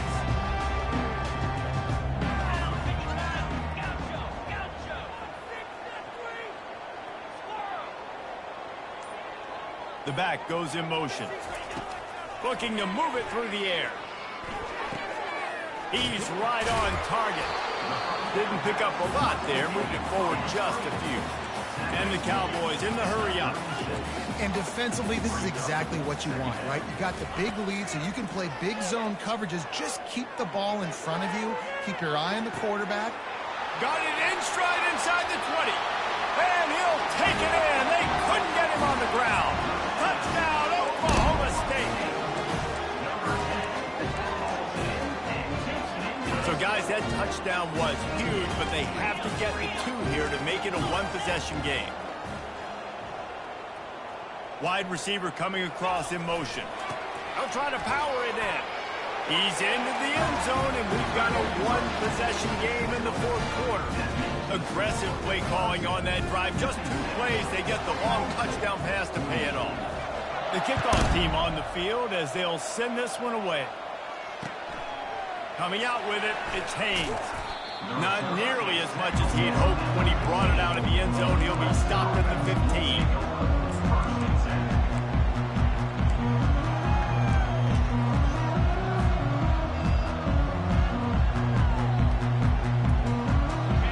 The back goes in motion. Looking to move it through the air. He's right on target. Didn't pick up a lot there, moved it forward just a few. And the Cowboys in the hurry up. And defensively, this is exactly what you want, right? You got the big lead, so you can play big zone coverages. Just keep the ball in front of you. Keep your eye on the quarterback. Got it in stride inside the 20. And he'll take it in. They couldn't get him on the ground. Touchdown, Oklahoma State. So, guys, that touchdown was huge, but they have to get the 2 here to make it a one-possession game. Wide receiver coming across in motion. They'll try to power it in. He's into the end zone, and we've got a one-possession game in the fourth quarter. Aggressive play calling on that drive. Just 2 plays, they get the long touchdown pass to pay it off. The kickoff team on the field as they'll send this one away. Coming out with it, it's Haynes. Not nearly as much as he'd hoped when he brought it out of the end zone. He'll be stopped at the 15.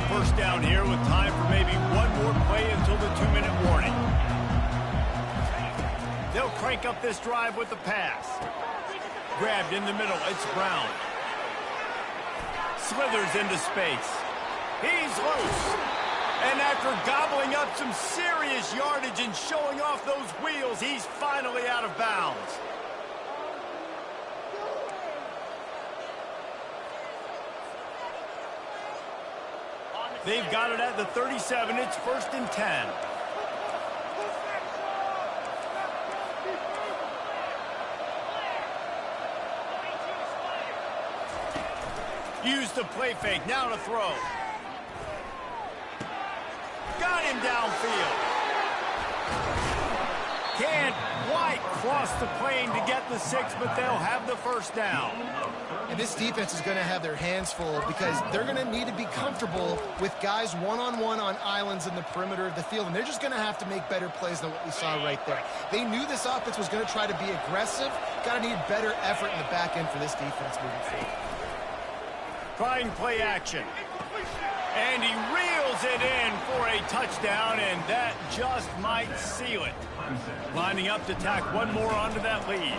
First down here with time for maybe one more play until the 2-minute warning. They'll crank up this drive with the pass. Grabbed in the middle, it's Brown. Slithers into space. He's loose. And after gobbling up some serious yardage and showing off those wheels, he's finally out of bounds. They've got it at the 37. It's 1st and 10. Use the play fake. Now to throw. Got him downfield. Can't quite cross the plane to get the 6, but they'll have the first down. And this defense is going to have their hands full because they're going to need to be comfortable with guys one-on-one on islands in the perimeter of the field, and they're just going to have to make better plays than what we saw right there. They knew this offense was going to try to be aggressive. Got to need better effort in the back end for this defense moving forward. Trying play action. And he reels it in for a touchdown, and that just might seal it. Lining up to tack one more onto that lead.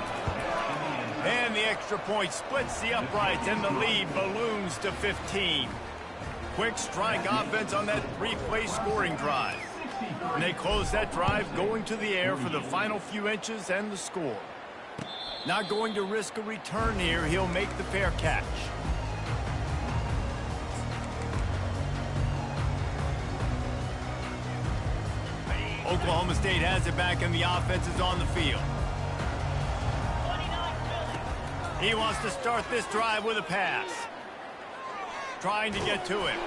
And the extra point splits the uprights, and the lead balloons to 15. Quick strike offense on that 3-play scoring drive. And they close that drive going to the air for the final few inches and the score. Not going to risk a return here. He'll make the fair catch. Oklahoma State has it back, and the offense is on the field. He wants to start this drive with a pass. Trying to get to him.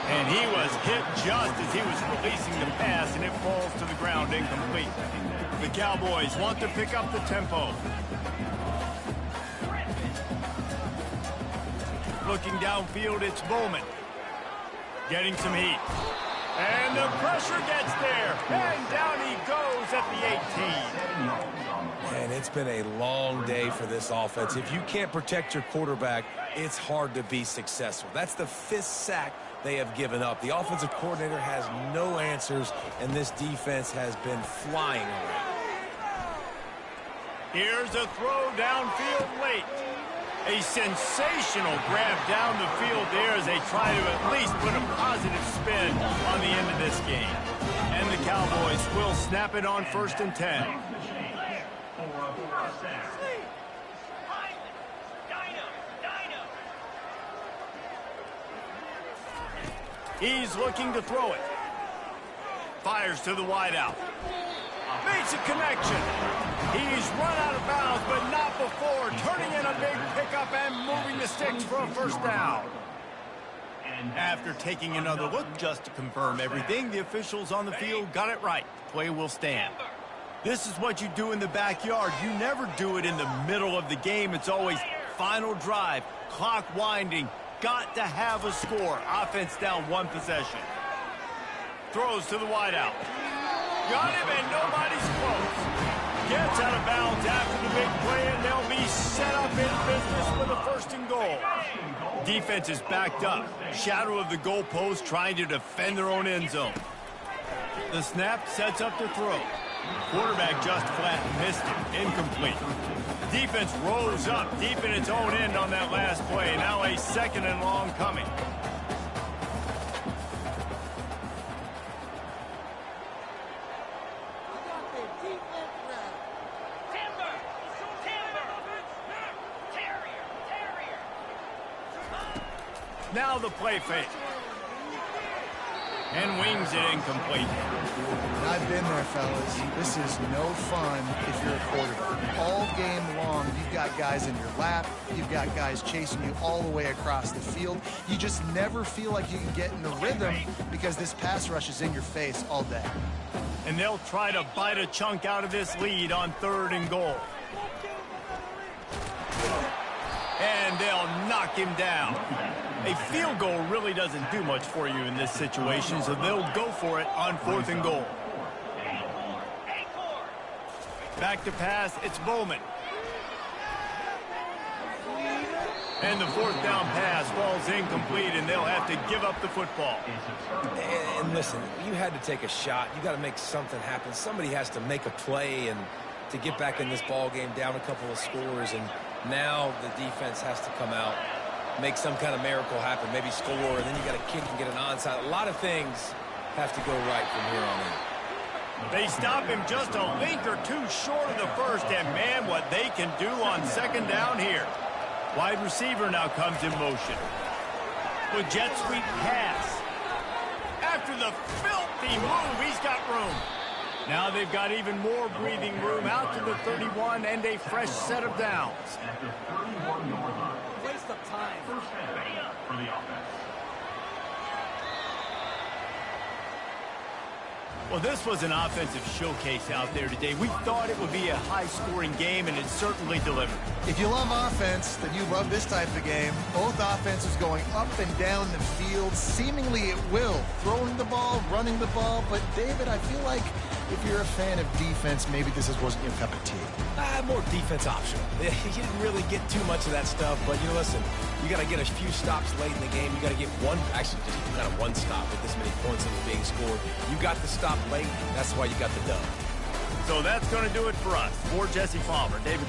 And he was hit just as he was releasing the pass, and it falls to the ground incomplete. The Cowboys want to pick up the tempo. Looking downfield, it's Bowman. Getting some heat. And the pressure gets there. And down he goes at the 18. And it's been a long day for this offense. If you can't protect your quarterback, it's hard to be successful. That's the 5th sack they have given up. The offensive coordinator has no answers, and this defense has been flying around. Here's a throw downfield late. A sensational grab down the field there as they try to at least put a positive spin on the end of this game. And the Cowboys will snap it on 1st and 10. He's looking to throw it. Fires to the wideout. Makes a connection. He's run out of bounds, but not before. Turning in a big pickup and moving the sticks for a first down. After taking another look just to confirm everything, the officials on the field got it right. Play will stand. This is what you do in the backyard. You never do it in the middle of the game. It's always final drive, clock winding. Got to have a score. Offense down 1 possession. Throws to the wideout. Got him, and nobody's close. Gets out of bounds after the big play, and they'll be set up in business with a 1st and goal. Defense is backed up. Shadow of the goalpost trying to defend their own end zone. The snap sets up the throw. Quarterback just flat missed it. Incomplete. Defense rose up deep in its own end on that last play. Now a 2nd and long coming. Now the play fake. And wings it incomplete. I've been there, fellas. This is no fun if you're a quarterback. All game long, you've got guys in your lap. You've got guys chasing you all the way across the field. You just never feel like you can get in the rhythm because this pass rush is in your face all day. And they'll try to bite a chunk out of this lead on 3rd and goal. And they'll knock him down. A field goal really doesn't do much for you in this situation, so they'll go for it on 4th and goal. Back to pass, it's Bowman. And the 4th down pass falls incomplete, and they'll have to give up the football. And listen, you had to take a shot. You got to make something happen. Somebody has to make a play and to get back in this ball game down a couple of scores, and now the defense has to come out, make some kind of miracle happen, maybe score, and then you got to kick and get an onside. A lot of things have to go right from here on in. They stop him just a link or two short of the first, and man, what they can do on 2nd down here. Wide receiver now comes in motion. With jet sweep pass. After the filthy move, he's got room. Now they've got even more breathing room out to the 31 and a fresh set of downs. At the 31-yard line. Waste of time. First down for the offense. Well, this was an offensive showcase out there today. We thought it would be a high-scoring game, and it certainly delivered. If you love offense, then you love this type of game. Both offenses going up and down the field, seemingly at will. Throwing the ball, running the ball. But, David, I feel like if you're a fan of defense, maybe this wasn't your cup of tea. More defense optional. You didn't really get too much of that stuff, but, you know, listen, you got to get a few stops late in the game. You got to get actually just kind of one stop with this many points that were being scored. You got the stop late. That's why you got the dub. So that's going to do it for us. For Jesse Palmer, David.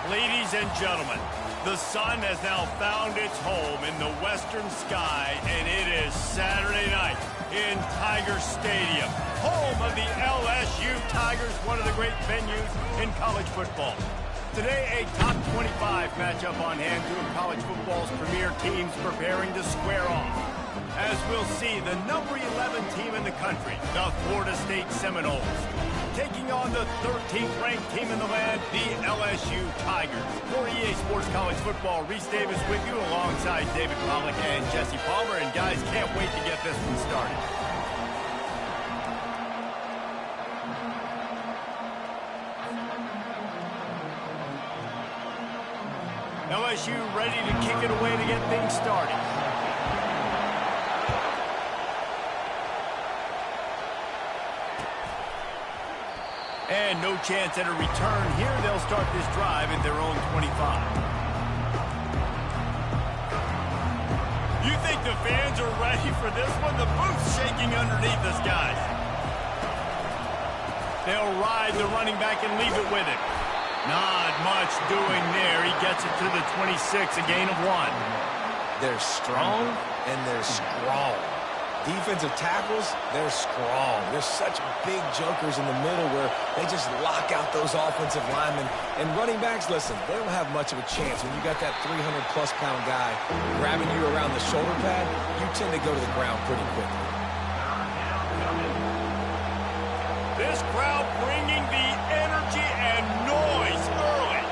Ladies and gentlemen, the sun has now found its home in the western sky, and it is Saturday night in Tiger Stadium, home of the LSU Tigers, one of the great venues in college football. Today, a top 25 matchup on hand, two of college football's premier teams preparing to square off. As we'll see, the number 11 team in the country, the Florida State Seminoles, taking on the 13th ranked team in the land, the LSU Tigers. For EA Sports College Football, Reese Davis with you alongside David Pollack and Jesse Palmer. And guys, can't wait to get this one started. LSU ready to kick it away to get things started. And no chance at a return here. They'll start this drive at their own 25. You think the fans are ready for this one? The booth's shaking underneath us, guys. They'll ride the running back and leave it with him. Not much doing there. He gets it to the 26, a gain of 1. They're strong and they're strong. Defensive tackles, they're strong. They're such big jokers in the middle where they just lock out those offensive linemen. And running backs, listen, they don't have much of a chance. When you got that 300-plus pound guy grabbing you around the shoulder pad, you tend to go to the ground pretty quickly. This crowd bringing the energy and noise early.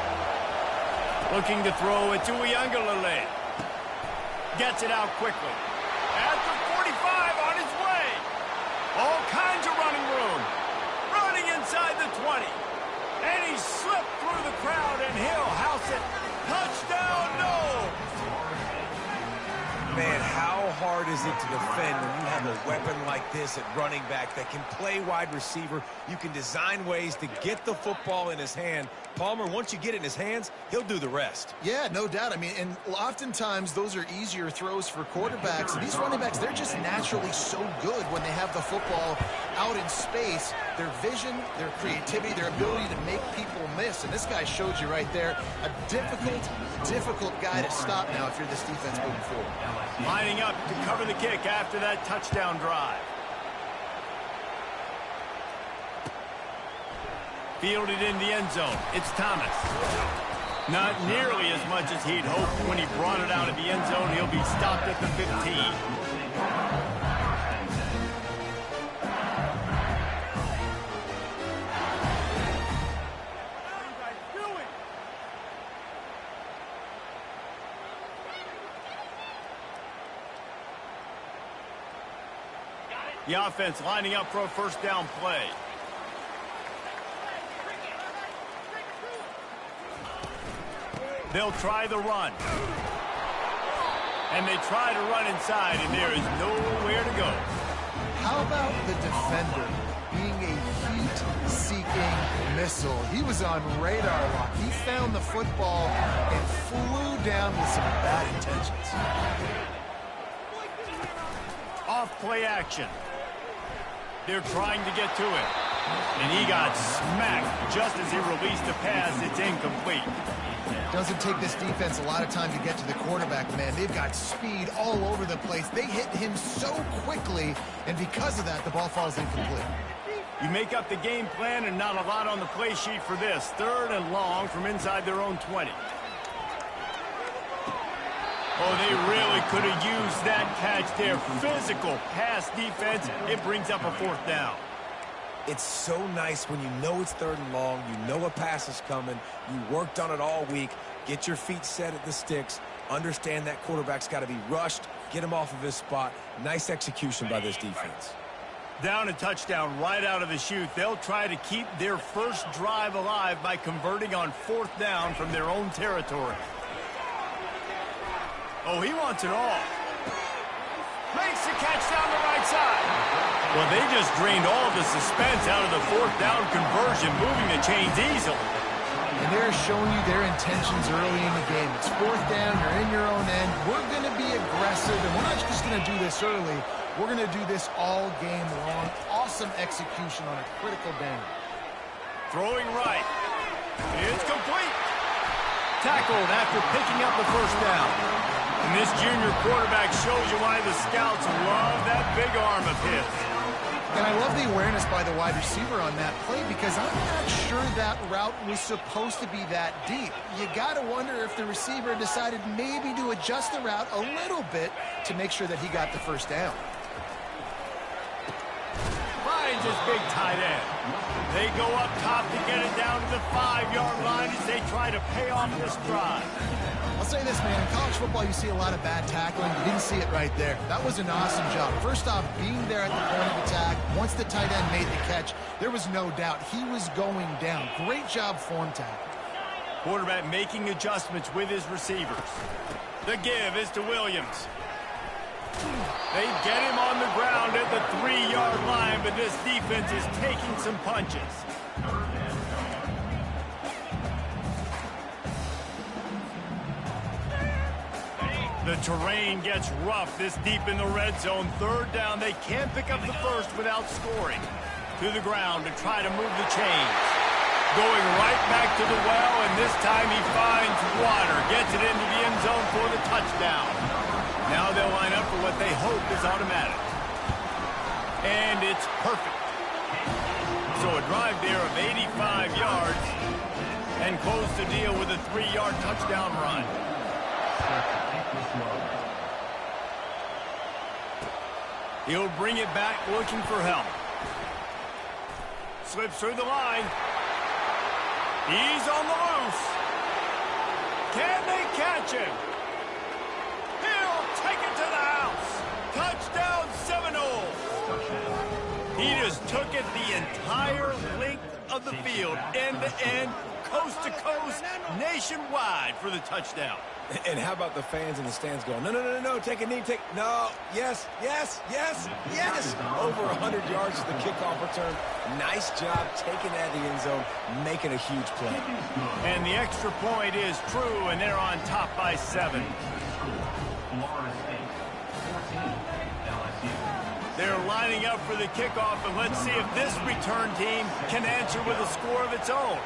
Looking to throw it to Uiagalelei. Gets it out quickly. At the 45 on his way. All kinds of running room. Running inside the 20. And he slipped through the crowd and he'll house it. Touchdown, no! Man, how hard is it to defend when you have a weapon like this at running back that can play wide receiver? You can design ways to get the football in his hand. Palmer, once you get it in his hands, he'll do the rest. Yeah, no doubt. I mean, and oftentimes those are easier throws for quarterbacks. And these running backs, they're just naturally so good when they have the football out in space. Their vision, their creativity, their ability to make people miss. And this guy showed you right there, a difficult guy to stop now if you're this defense moving forward. Lining up to cover the kick after that touchdown drive. Fielded in the end zone. It's Thomas. Not nearly as much as he'd hoped when he brought it out of the end zone. He'll be stopped at the 15. The offense lining up for a first down play. They'll try the run. And they try to run inside, and there is nowhere to go. How about the defender being a heat-seeking missile? He was on radar lock. He found the football and flew down with some bad intentions. Off play action. They're trying to get to him. And he got smacked just as he released the pass. It's incomplete. Doesn't take this defense a lot of time to get to the quarterback, man. They've got speed all over the place. They hit him so quickly, and because of that, the ball falls incomplete. You make up the game plan and not a lot on the play sheet for this. 3rd and long from inside their own 20. Oh, they really could have used that catch there. Physical pass defense. It brings up a 4th down. It's so nice when you know it's 3rd and long, you know a pass is coming, you worked on it all week, get your feet set at the sticks, understand that quarterback's got to be rushed, get him off of his spot. Nice execution by this defense. Down a touchdown right out of the chute. They'll try to keep their first drive alive by converting on 4th down from their own territory. Oh, he wants it all. Makes the catch down the right side. Well, they just drained all the suspense out of the 4th down conversion, moving the chains easily. And they're showing you their intentions early in the game. It's 4th down, you're in your own end. We're going to be aggressive, and we're not just going to do this early. We're going to do this all game long. Awesome execution on a critical down. Throwing right. It's complete. tackled after picking up the first down. And this junior quarterback shows you why the scouts love that big arm of his. And I love the awareness by the wide receiver on that play because I'm not sure that route was supposed to be that deep. You got to wonder if the receiver decided maybe to adjust the route a little bit to make sure that he got the first down. Finds his big tight end. They go up top to get it down to the 5-yard line as they try to pay off this drive. I'll say this, man. In college football, you see a lot of bad tackling. You didn't see it right there. That was an awesome job. First off, being there at the point of attack. Once the tight end made the catch, there was no doubt he was going down. Great job form tackle. Quarterback making adjustments with his receivers. The give is to Williams. They get him on the ground at the 3-yard line, but this defense is taking some punches. The terrain gets rough this deep in the red zone. Third down, they can't pick up the first without scoring. To the ground to try to move the chains. Going right back to the well, and this time he finds water. Gets it into the end zone for the touchdown. Now they'll line up for what they hope is automatic. And it's perfect. So a drive there of 85 yards and close the deal with a 3-yard touchdown run. He'll bring it back looking for help. Slips through the line. He's on the loose. Can they catch him? He'll take it to the house. Touchdown Seminoles. He just took it the entire length of the field, end to end, coast to coast, nationwide for the touchdown. And how about the fans in the stands going, no, no, no, no, take a knee, no, yes, yes, yes, yes. Over 100 yards to the kickoff return. Nice job taking that to the end zone, making a huge play. And the extra point is true, and they're on top by 7. They're lining up for the kickoff, and let's see if this return team can answer with a score of its own.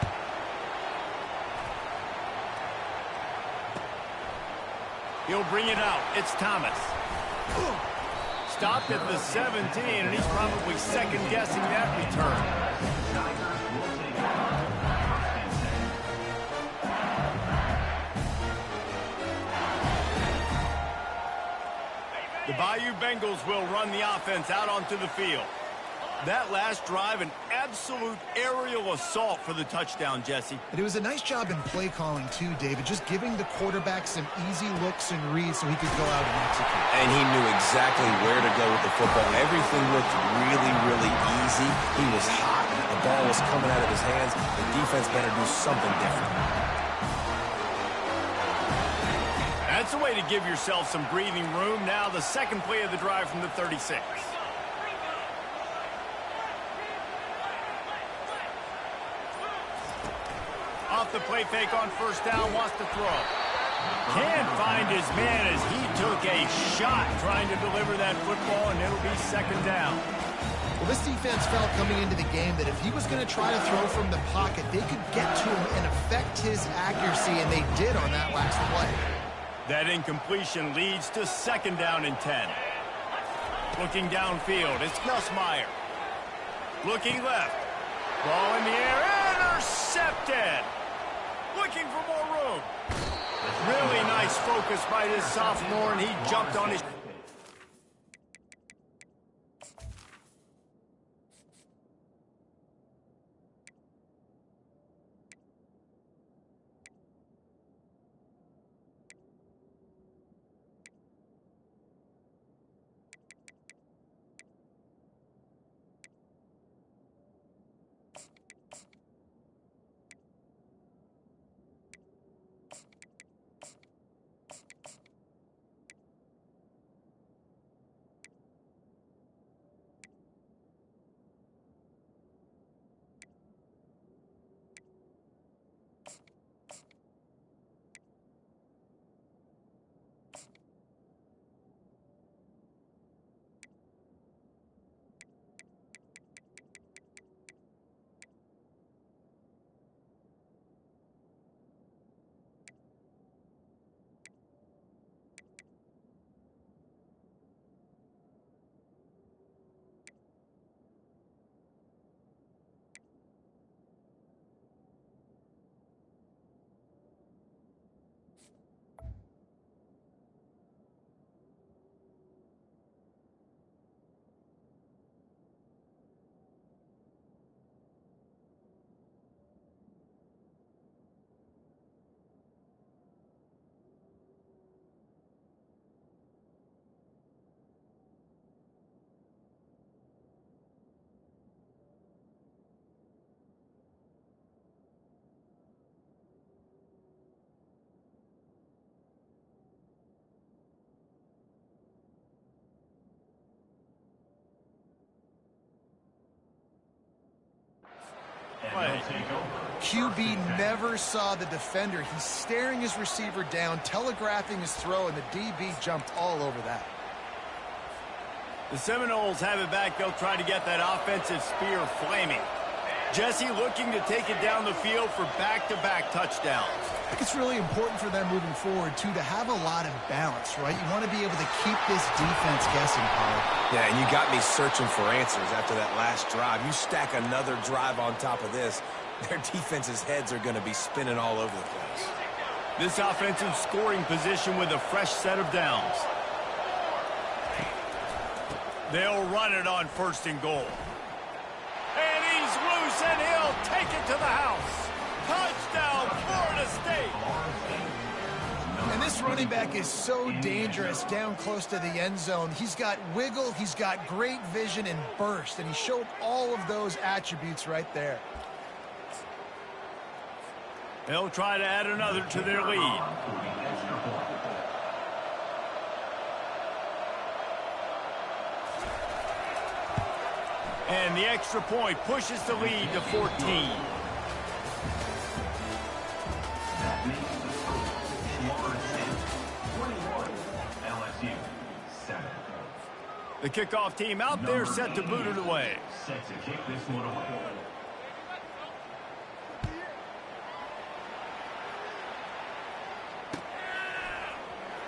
He'll bring it out. It's Thomas. Stopped at the 17, and he's probably second-guessing that return. The Bayou Bengals will run the offense out onto the field. That last drive, an absolute aerial assault for the touchdown, Jesse. And it was a nice job in play calling, too, David, just giving the quarterback some easy looks and reads so he could go out and execute. And he knew exactly where to go with the football. Everything looked really, really easy. He was hot. The ball was coming out of his hands. The defense better do something different. That's a way to give yourself some breathing room. Now the second play of the drive from the 36. Off the play fake on first down, wants to throw. Can't find his man as he took a shot trying to deliver that football, and it'll be second down. Well, this defense felt coming into the game that if he was going to try to throw from the pocket, they could get to him and affect his accuracy, and they did on that last play. That incompletion leads to second down and 10. Looking downfield, it's Nussmeier. Looking left. Ball in the air, intercepted. Looking for more room. Really nice focus by this sophomore, and he jumped on his... play. QB never saw the defender. He's staring his receiver down, telegraphing his throw, and the DB jumped all over that. The Seminoles have it back. They'll try to get that offensive spear flaming. Jesse looking to take it down the field for back-to-back touchdowns. I think it's really important for them moving forward, too, to have a lot of balance, right? You want to be able to keep this defense guessing, Paul. Yeah, and you got me searching for answers after that last drive. You stack another drive on top of this, their defense's heads are going to be spinning all over the place. This offensive scoring position with a fresh set of downs. They'll run it on 1st and goal. And he's loose, and he'll take it to the house. Touchdown, Florida State. And this running back is so dangerous down close to the end zone. He's got wiggle, he's got great vision and burst, and he showed all of those attributes right there. They'll try to add another to their lead. And the extra point pushes the lead to 14. That makes the score Florida State 21, LSU 7. The kickoff team out there set to boot it away. Set to kick this one away.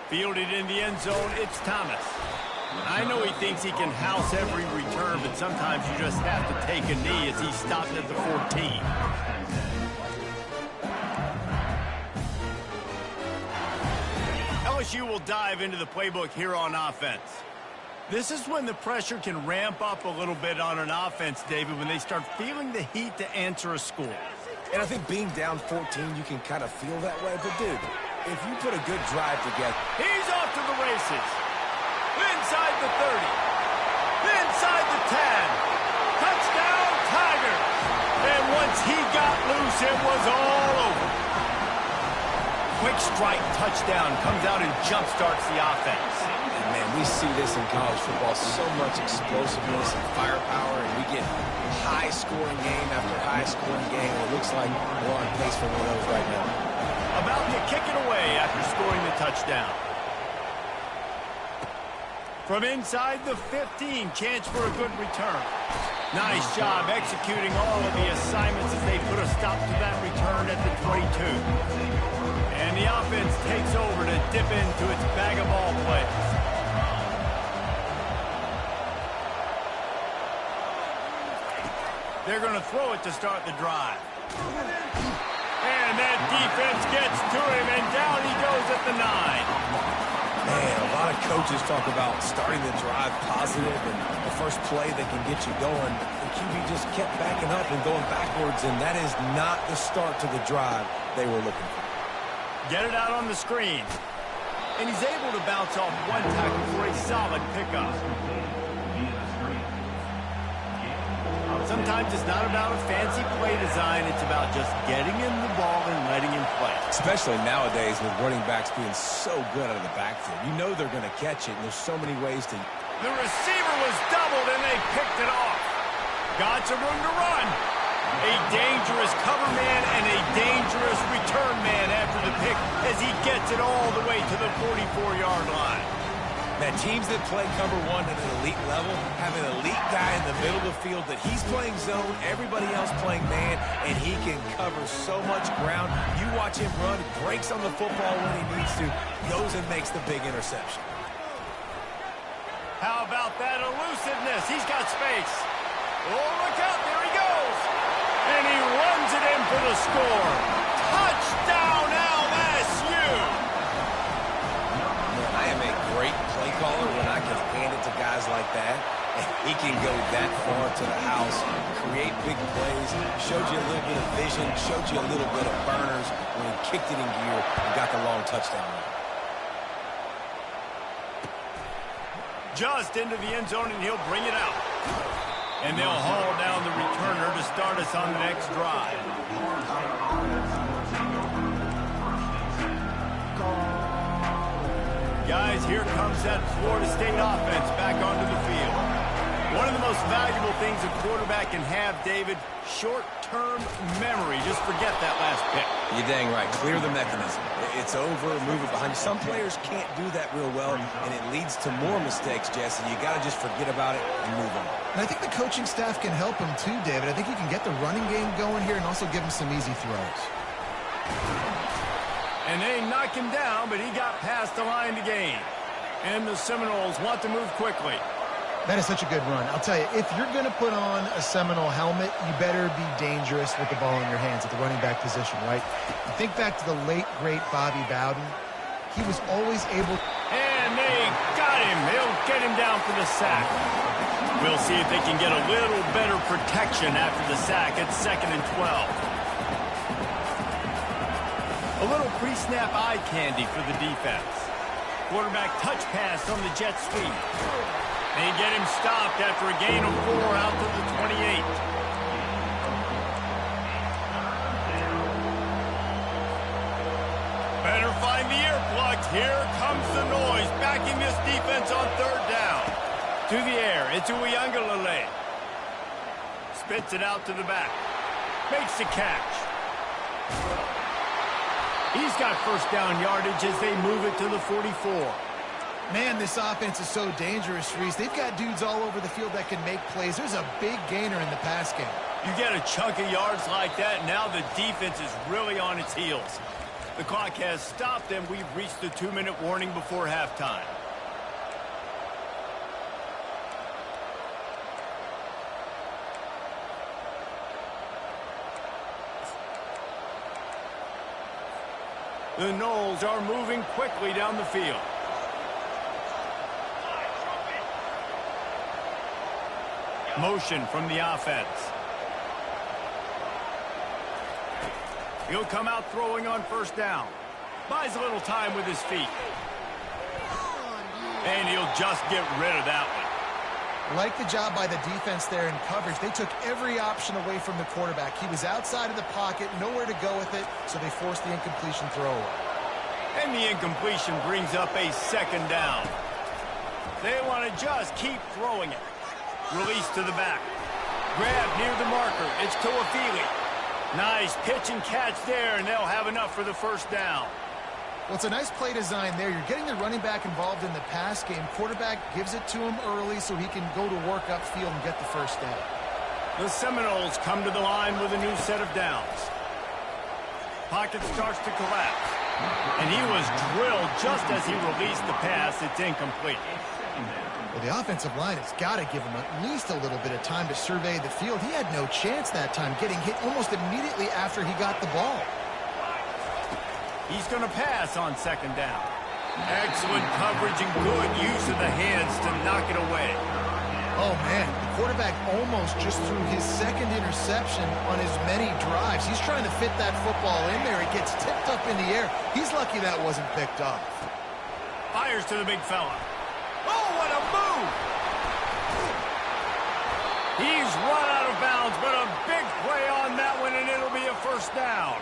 Fielded in the end zone, it's Thomas. I know he thinks he can house every return, but sometimes you just have to take a knee as he stopped at the 14. LSU will dive into the playbook here on offense. This is when the pressure can ramp up a little bit on an offense, David, when they start feeling the heat to answer a score. And I think being down 14, you can kind of feel that way. But, dude, if you put a good drive together. He's off to the races. Inside the 30. Inside the 10. Touchdown, Tigers. And once he got loose, it was all over. Quick strike touchdown comes out and jumpstarts the offense. And, man, we see this in college football. So much explosiveness and firepower. And we get high-scoring game after high-scoring game. It looks like we're on pace for one of those right now. About to kick it away after scoring the touchdown. From inside the 15, chance for a good return. Nice job executing all of the assignments as they put a stop to that return at the 22. And the offense takes over to dip into its bag of ball plays. They're going to throw it to start the drive. And that defense gets to him, and down he goes at the 9. Man, a lot of coaches talk about starting the drive positive and the first play that can get you going. The QB just kept backing up and going backwards, and that is not the start to the drive they were looking for. Get it out on the screen. And he's able to bounce off one tackle for a solid pickup. Sometimes it's not about a fancy play design. It's about just getting him the ball and letting him play. Especially nowadays with running backs being so good out of the backfield. You know they're going to catch it, and there's so many ways to. The receiver was doubled, and they picked it off. Got some room to run. A dangerous cover man and a dangerous return man after the pick as he gets it all the way to the 44-yard line. Man, teams that play cover one at an elite level have an elite guy in the middle of the field that he's playing zone, everybody else playing man, and he can cover so much ground. You watch him run, breaks on the football when he needs to, goes and makes the big interception. How about that elusiveness? He's got space. Oh, look out. There he goes. And he runs it in for the score. Touchdown, LSU. I am a great play caller when I can hand it to guys like that. And he can go that far to the house, create big plays, showed you a little bit of vision, showed you a little bit of burners when he kicked it in gear and got the long touchdown run. Just into the end zone, and he'll bring it out. And they'll haul down the returner to start us on the next drive. Guys, here comes that Florida State offense back onto the field. One of the most valuable things a quarterback can have, David, short-term memory. Just forget that last pick. You're dang right. Clear the mechanism. It's over, move it behind you. Some players can't do that real well, and it leads to more mistakes, Jesse. You got to just forget about it and move on. And I think the coaching staff can help him too, David. I think he can get the running game going here and also give him some easy throws. And they knock him down, but he got past the line to gain. And the Seminoles want to move quickly. That is such a good run. I'll tell you, if you're going to put on a Seminole helmet, you better be dangerous with the ball in your hands at the running back position, right? You think back to the late, great Bobby Bowden. He was always able... And they got him. They'll get him down for the sack. We'll see if they can get a little better protection after the sack. It's 2nd and 12. A little pre-snap eye candy for the defense. Quarterback touch pass on the jet sweep. They get him stopped after a gain of 4 out to the 28. Better find the earplugs. Here comes the noise, backing this defense on 3rd down. To the air, it's Uiagalelei. Spits it out to the back. Makes the catch. He's got 1st down yardage as they move it to the 44. Man, this offense is so dangerous, Reese. They've got dudes all over the field that can make plays. There's a big gainer in the pass game. You get a chunk of yards like that, now the defense is really on its heels. The clock has stopped, and we've reached the 2-minute warning before halftime. The Noles are moving quickly down the field. Motion from the offense. He'll come out throwing on 1st down. Buys a little time with his feet. And he'll just get rid of that one. Like the job by the defense there in coverage. They took every option away from the quarterback. He was outside of the pocket, nowhere to go with it, so they forced the incompletion throwaway. And the incompletion brings up a 2nd down. They want to just keep throwing it. Release to the back. Grab near the marker. It's Toafili. Nice pitch and catch there, and they'll have enough for the 1st down. Well, it's a nice play design there. You're getting the running back involved in the pass game. Quarterback gives it to him early so he can go to work upfield and get the 1st down. The Seminoles come to the line with a new set of downs. Pocket starts to collapse. And he was drilled just as he released the pass. It's incomplete. Well, the offensive line has got to give him at least a little bit of time to survey the field. He had no chance that time, getting hit almost immediately after he got the ball. He's going to pass on 2nd down. Excellent coverage and good use of the hands to knock it away. Oh, man, the quarterback almost just threw his 2nd interception on as many drives. He's trying to fit that football in there. It gets tipped up in the air. He's lucky that wasn't picked off. Fires to the big fella. Oh, what a move! He's run out of bounds, but a big play on that one, and it'll be a 1st down.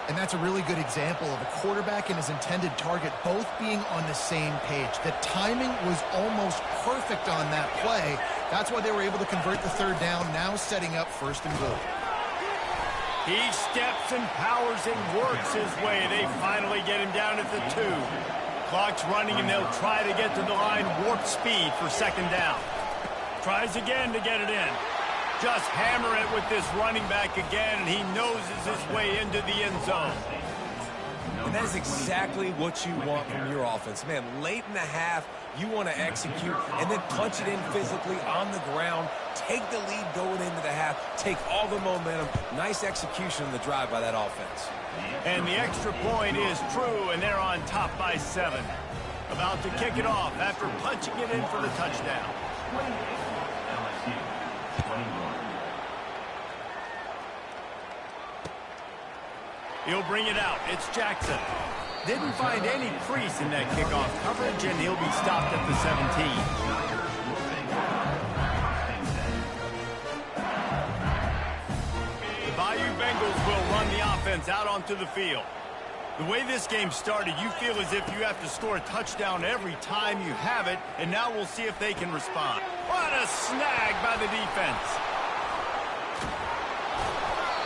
And that's a really good example of a quarterback and his intended target both being on the same page. The timing was almost perfect on that play. That's why they were able to convert the 3rd down, now setting up 1st and goal. He steps and powers and works his way. They finally get him down at the 2. Clock's running, and they'll try to get to the line warp speed for 2nd down. Tries again to get it in. Just hammer it with this running back again, and he noses his way into the end zone. And that is exactly what you want from your offense. Man, late in the half, you want to execute and then punch it in physically on the ground. Take the lead going into the half. Take all the momentum. Nice execution in the drive by that offense. And the extra point is true, and they're on top by 7. About to kick it off after punching it in for the touchdown. He'll bring it out. It's Jackson. Didn't find any crease in that kickoff coverage, and he'll be stopped at the 17. The Bayou Bengals will run the offense out onto the field. The way this game started, you feel as if you have to score a touchdown every time you have it, and now we'll see if they can respond. What a snag by the defense.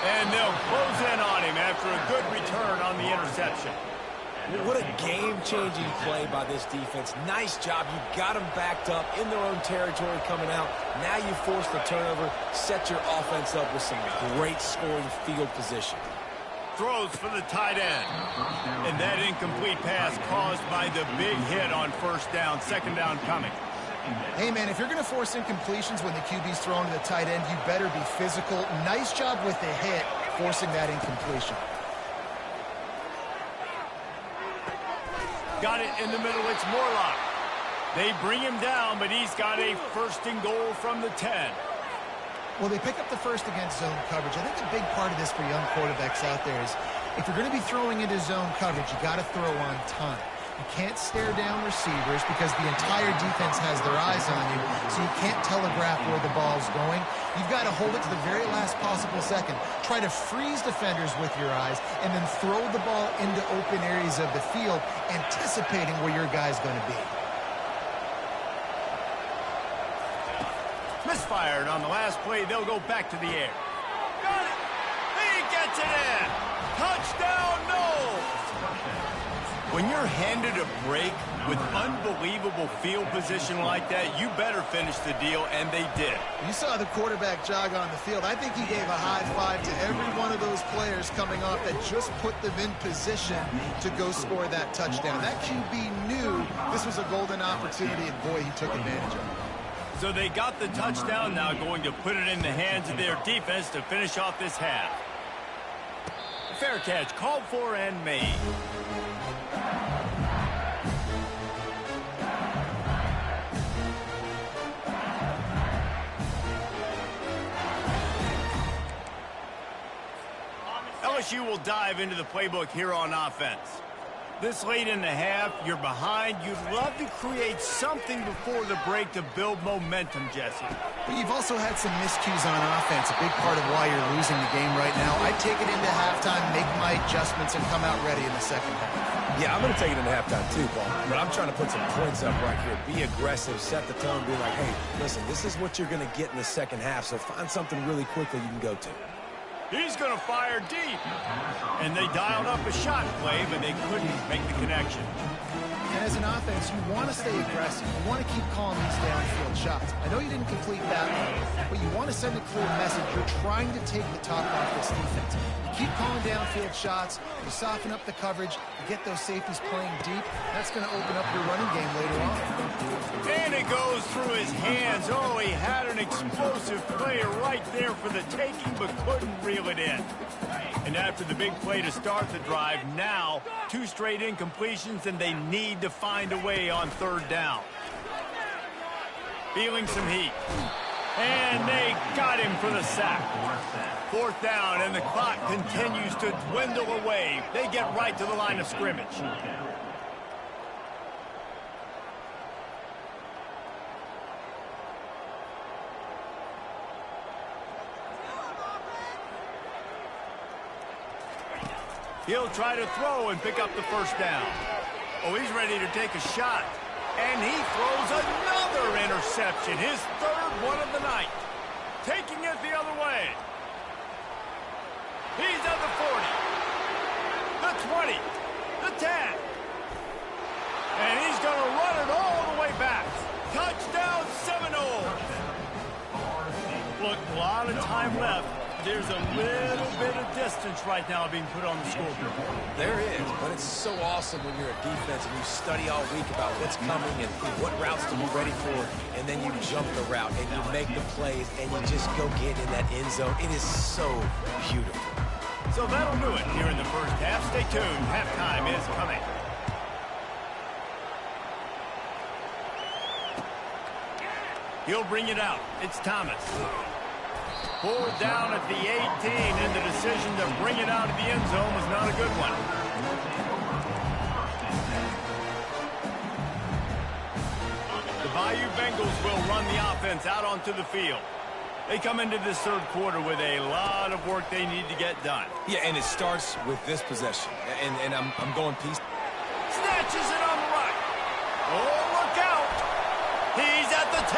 And they'll close in on him after a good return on the interception. What a game-changing play by this defense. Nice job. You got them backed up in their own territory coming out. Now you force the turnover, set your offense up with some great scoring field position. Throws for the tight end. And that incomplete pass caused by the big hit on first down. Second down coming. Hey, man, if you're going to force incompletions when the QB's throwing to the tight end, you better be physical. Nice job with the hit, forcing that incompletion. Got it in the middle. It's Morlock. They bring him down, but he's got a first and goal from the 10. Well, they pick up the first against zone coverage. I think a big part of this for young quarterbacks out there is if you're going to be throwing into zone coverage, you got to throw on time. You can't stare down receivers because the entire defense has their eyes on you, so you can't telegraph where the ball's going. You've got to hold it to the very last possible second. Try to freeze defenders with your eyes, and then throw the ball into open areas of the field, anticipating where your guy's going to be. Misfired on the last play. They'll go back to the air. Got it. He gets it in. Touchdown, no. When you're handed a break with unbelievable field position like that, you better finish the deal, and they did. You saw the quarterback jog on the field. I think he gave a high five to every one of those players coming off that just put them in position to go score that touchdown. That QB knew this was a golden opportunity, and boy, he took advantage of it. So they got the touchdown, now going to put it in the hands of their defense to finish off this half. Fair catch, called for and made. LSU will dive into the playbook here on offense. This late in the half, you're behind. You'd love to create something before the break to build momentum, Jesse. But you've also had some miscues on offense, a big part of why you're losing the game right now. I'd take it into halftime, make my adjustments, and come out ready in the second half. Yeah, I'm going to take it into halftime too, Paul. But I'm trying to put some points up right here. Be aggressive, set the tone, be like, hey, listen, this is what you're going to get in the second half, so find something really quickly you can go to. He's going to fire deep. And they dialed up a shot play, but they couldn't make the connection. And as an offense, you want to stay aggressive. You want to keep calling these downfield shots. I know you didn't complete that one, but you want to send a clear message. You're trying to take the top off this defense. You keep calling downfield shots. You soften up the coverage. You get those safeties playing deep. That's going to open up your running game later on. And it goes through his hands. Oh, he had an explosive play right there for the taking, but couldn't reel it in. And after the big play to start the drive, now 2 straight incompletions, and they need to find a way on third down. Feeling some heat. And they got him for the sack. Fourth down, and the clock continues to dwindle away. They get right to the line of scrimmage. He'll try to throw and pick up the first down. Oh, he's ready to take a shot. And he throws another interception, his third one of the night. Taking it the other way. He's at the 40, the 20, the 10. And he's going to run it all the way back. Touchdown, Seminoles. Look, a lot of time left. There's a little bit of distance right now being put on the scoreboard. There is, but it's so awesome when you're a defense and you study all week about what's coming and what routes to be ready for, and then you jump the route and you make the plays and you just go get in that end zone. It is so beautiful. So that'll do it here in the first half. Stay tuned. Halftime is coming. He'll bring it out. It's Thomas. Pulled down at the 18, and the decision to bring it out of the end zone was not a good one. The Bayou Bengals will run the offense out onto the field. They come into this third quarter with a lot of work they need to get done. Yeah, and it starts with this possession. And I'm going piece. Snatches it on the right. Oh, look out. He's at the 10.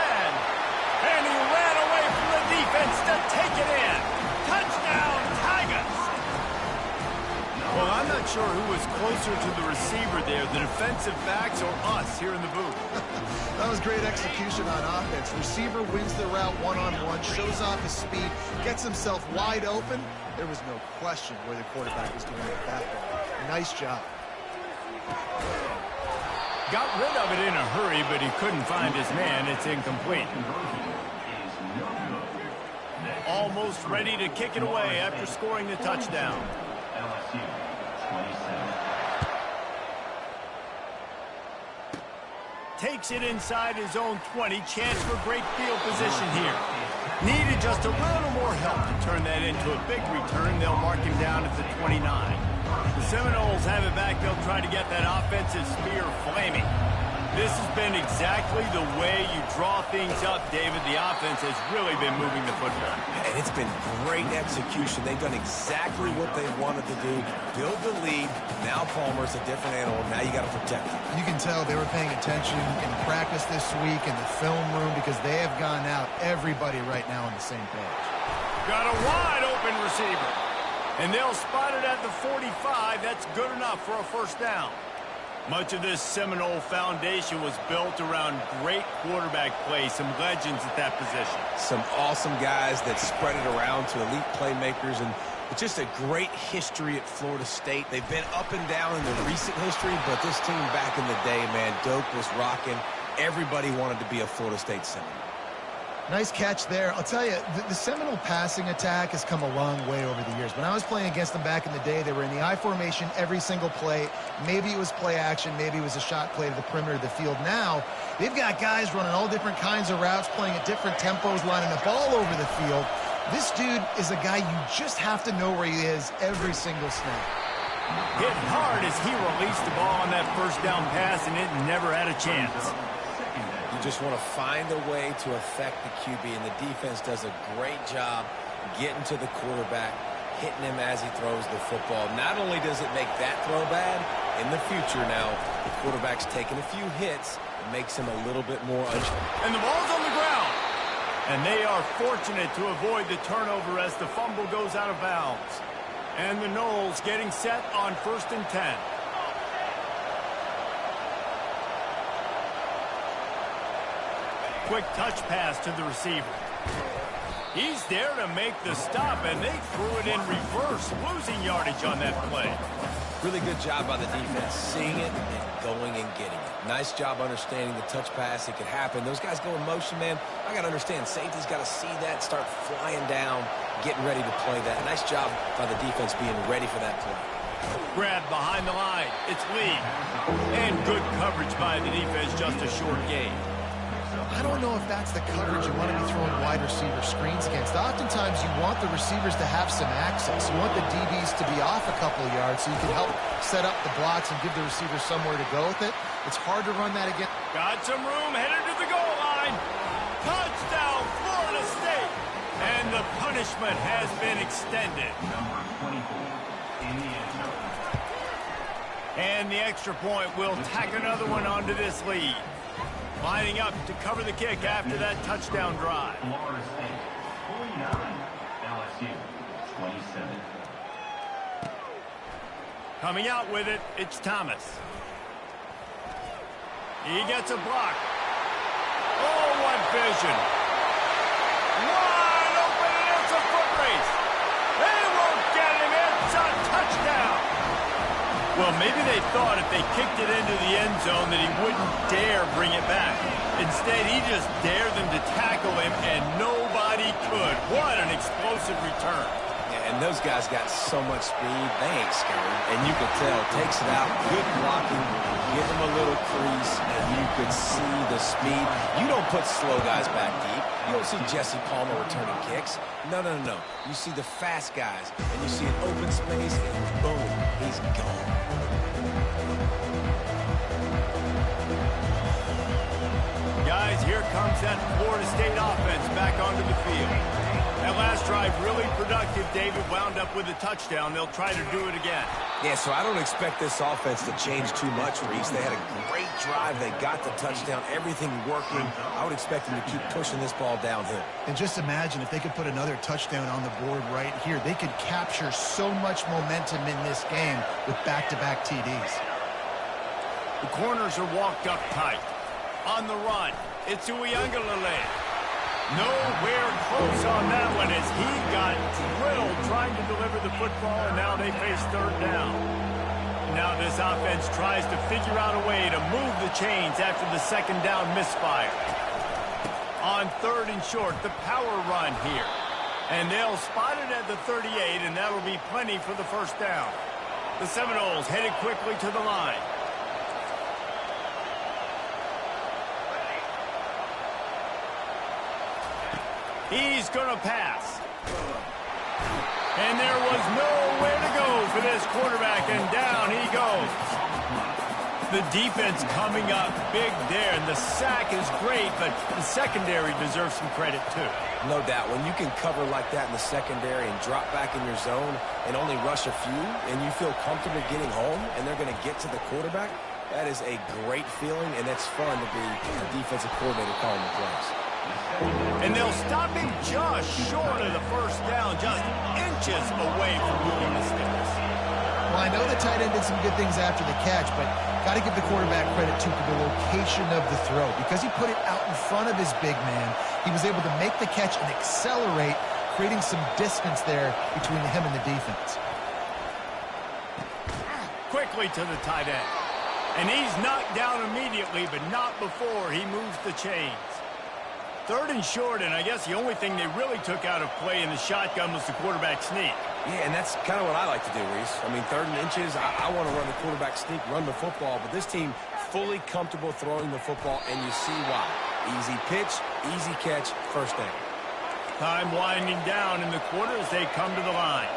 And he ran away from the defense to take it in. Touchdown, Tigers. Well, I'm not sure who was closer to the receiver there, the defensive backs or us here in the booth. That was great execution on offense. Receiver wins the route one-on-one, shows off his speed, gets himself wide open. There was no question where the quarterback was going at that point. Nice job. Got rid of it in a hurry, but he couldn't find his man. It's incomplete. Almost ready to kick it away after scoring the touchdown. LSU 27. Takes it inside his own 20. Chance for great field position here. Needed just a little more help to turn that into a big return. They'll mark him down at the 29. The Seminoles have it back. They'll try to get that offensive spear flaming. This has been exactly the way you draw things up, David. The offense has really been moving the football. And it's been great execution. They've done exactly what they wanted to do. Build the lead. Now Palmer's a different animal. Now you got to protect him. You can tell they were paying attention in practice this week in the film room because they have gone out, everybody right now on the same page. Got a wide open receiver. And they'll spot it at the 45. That's good enough for a first down. Much of this Seminole foundation was built around great quarterback play, some legends at that position. Some awesome guys that spread it around to elite playmakers, and it's just a great history at Florida State. They've been up and down in the recent history, but this team back in the day, man, Doak was rocking. Everybody wanted to be a Florida State Seminole. Nice catch there. I'll tell you, the Seminole passing attack has come a long way over the years. When I was playing against them back in the day, they were in the I formation every single play. Maybe it was play action. Maybe it was a shot play to the perimeter of the field. Now, they've got guys running all different kinds of routes, playing at different tempos, lining the ball over the field. This dude is a guy you just have to know where he is every single snap. Hit hard as he released the ball on that first down pass, and it never had a chance. You just want to find a way to affect the QB, and the defense does a great job getting to the quarterback, hitting him as he throws the football. Not only does it make that throw bad, in the future now, the quarterback's taking a few hits. It makes him a little bit more unsure. And the ball's on the ground. And they are fortunate to avoid the turnover as the fumble goes out of bounds. And the Noles getting set on 1st and 10. Quick touch pass to the receiver. He's there to make the stop, and they threw it in reverse, losing yardage on that play. Really good job by the defense, seeing it and going and getting it. Nice job understanding the touch pass. It could happen. Those guys go in motion, man. I got to understand, safety's got to see that, start flying down, getting ready to play that. Nice job by the defense being ready for that play. Grab behind the line. It's Lee. And good coverage by the defense, just a short gain. I don't know if that's the coverage you want to be throwing wide receiver screens against. Oftentimes, you want the receivers to have some access. You want the DBs to be off a couple of yards so you can help set up the blocks and give the receivers somewhere to go with it. It's hard to run that again. Got some room, headed to the goal line. Touchdown, Florida State. And the punishment has been extended. Number 24 in the end zone. And the extra point will tack another one onto this lead. Lining up to cover the kick after that touchdown drive. Florida State 49, LSU 27. Coming out with it, it's Thomas. He gets a block. Oh, what vision. Wide open, and it's a foot race. They won't get him. It's a touchdown. Well, maybe they thought if they kicked it into the end zone that he wouldn't dare bring it back. Instead, he just dared them to tackle him, and nobody could. What an explosive return. Yeah, and those guys got so much speed, they ain't scared. And you could tell, takes it out, good blocking, give him a little crease, and you could see the speed. You don't put slow guys back deep. You don't see Jesse Palmer returning kicks. No, no, no, no. You see the fast guys, and you see an open space, and boom, he's gone. Guys, here comes that Florida State offense back onto the field. That last drive really productive. David wound up with a touchdown. They'll try to do it again. Yeah, so I don't expect this offense to change too much, Reese. They had a great drive. They got the touchdown. Everything working. I would expect them to keep pushing this ball downhill. And just imagine if they could put another touchdown on the board right here. They could capture so much momentum in this game with back-to-back TDs. The corners are walked up tight. On the run, it's Uiagalelei. Nowhere close on that one as he got drilled trying to deliver the football, and now they face third down. Now this offense tries to figure out a way to move the chains after the second down misfire. On third and short, the power run here. And they'll spot it at the 38, and that'll be plenty for the first down. The Seminoles headed quickly to the line. He's going to pass. And there was nowhere to go for this quarterback, and down he goes. The defense coming up big there, and the sack is great, but the secondary deserves some credit too. No doubt. When you can cover like that in the secondary and drop back in your zone and only rush a few, and you feel comfortable getting home, and they're going to get to the quarterback, that is a great feeling, and it's fun to be a defensive coordinator calling the plays. And they'll stop him just short of the first down, just inches away from moving the sticks. Well, I know the tight end did some good things after the catch, but got to give the quarterback credit, too, for the location of the throw. Because he put it out in front of his big man, he was able to make the catch and accelerate, creating some distance there between him and the defense. Quickly to the tight end. And he's knocked down immediately, but not before he moves the chains. Third and short, and I guess the only thing they really took out of play in the shotgun was the quarterback sneak. Yeah, and that's kind of what I like to do, Reese. I mean, third and inches, I want to run the quarterback sneak, run the football, but this team fully comfortable throwing the football, and you see why. Easy pitch, easy catch, first down. Time winding down in the quarter as they come to the line.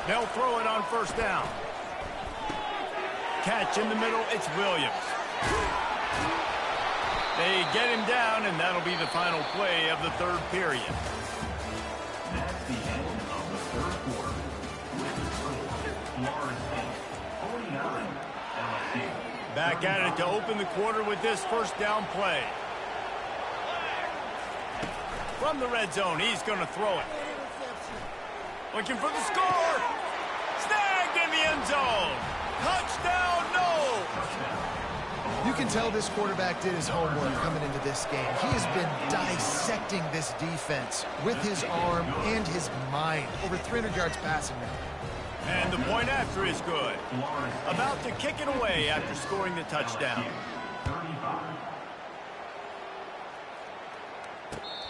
They'll throw it on first down. Catch in the middle, it's Williams. They get him down, and that'll be the final play of the third period. That's the end of the third quarter. With the score, Florida State 49, LSU. Back at it to open the quarter with this first down play. From the red zone, he's going to throw it. Looking for the score. Snagged in the end zone. Touchdown, no. You can tell this quarterback did his homework coming into this game. He has been dissecting this defense with his arm and his mind. Over 300 yards passing now. And the point after is good. About to kick it away after scoring the touchdown. 35.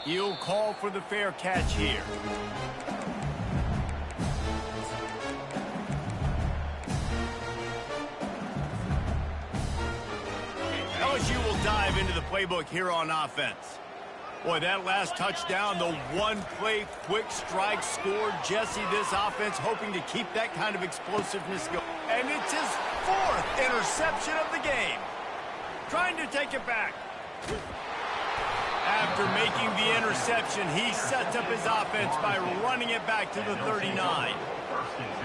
He'll call for the fair catch here. LSU will dive into the playbook here on offense. Boy, that last touchdown, the one-play quick strike scored. Jesse, this offense hoping to keep that kind of explosiveness going. And it's his fourth interception of the game. Trying to take it back. After making the interception, he sets up his offense by running it back to the 39.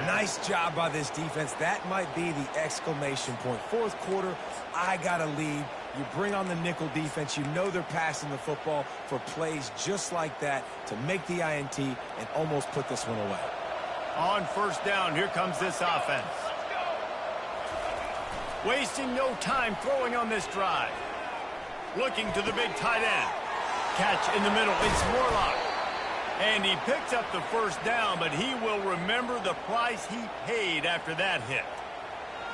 Nice job by this defense. That might be the exclamation point. Fourth quarter, I got a lead. You bring on the nickel defense. You know they're passing the football for plays just like that to make the INT and almost put this one away. On first down, here comes this offense. Wasting no time throwing on this drive. Looking to the big tight end. Catch in the middle. It's Warlock. And he picks up the first down, but he will remember the price he paid after that hit.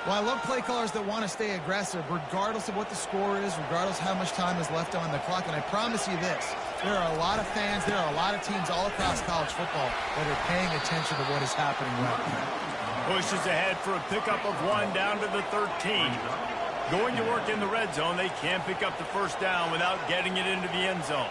Well, I love play callers that want to stay aggressive, regardless of what the score is, regardless how much time is left on the clock. And I promise you this, there are a lot of fans, there are a lot of teams all across college football that are paying attention to what is happening right now. Pushes ahead for a pickup of one down to the 13. Going to work in the red zone, they can't pick up the first down without getting it into the end zone.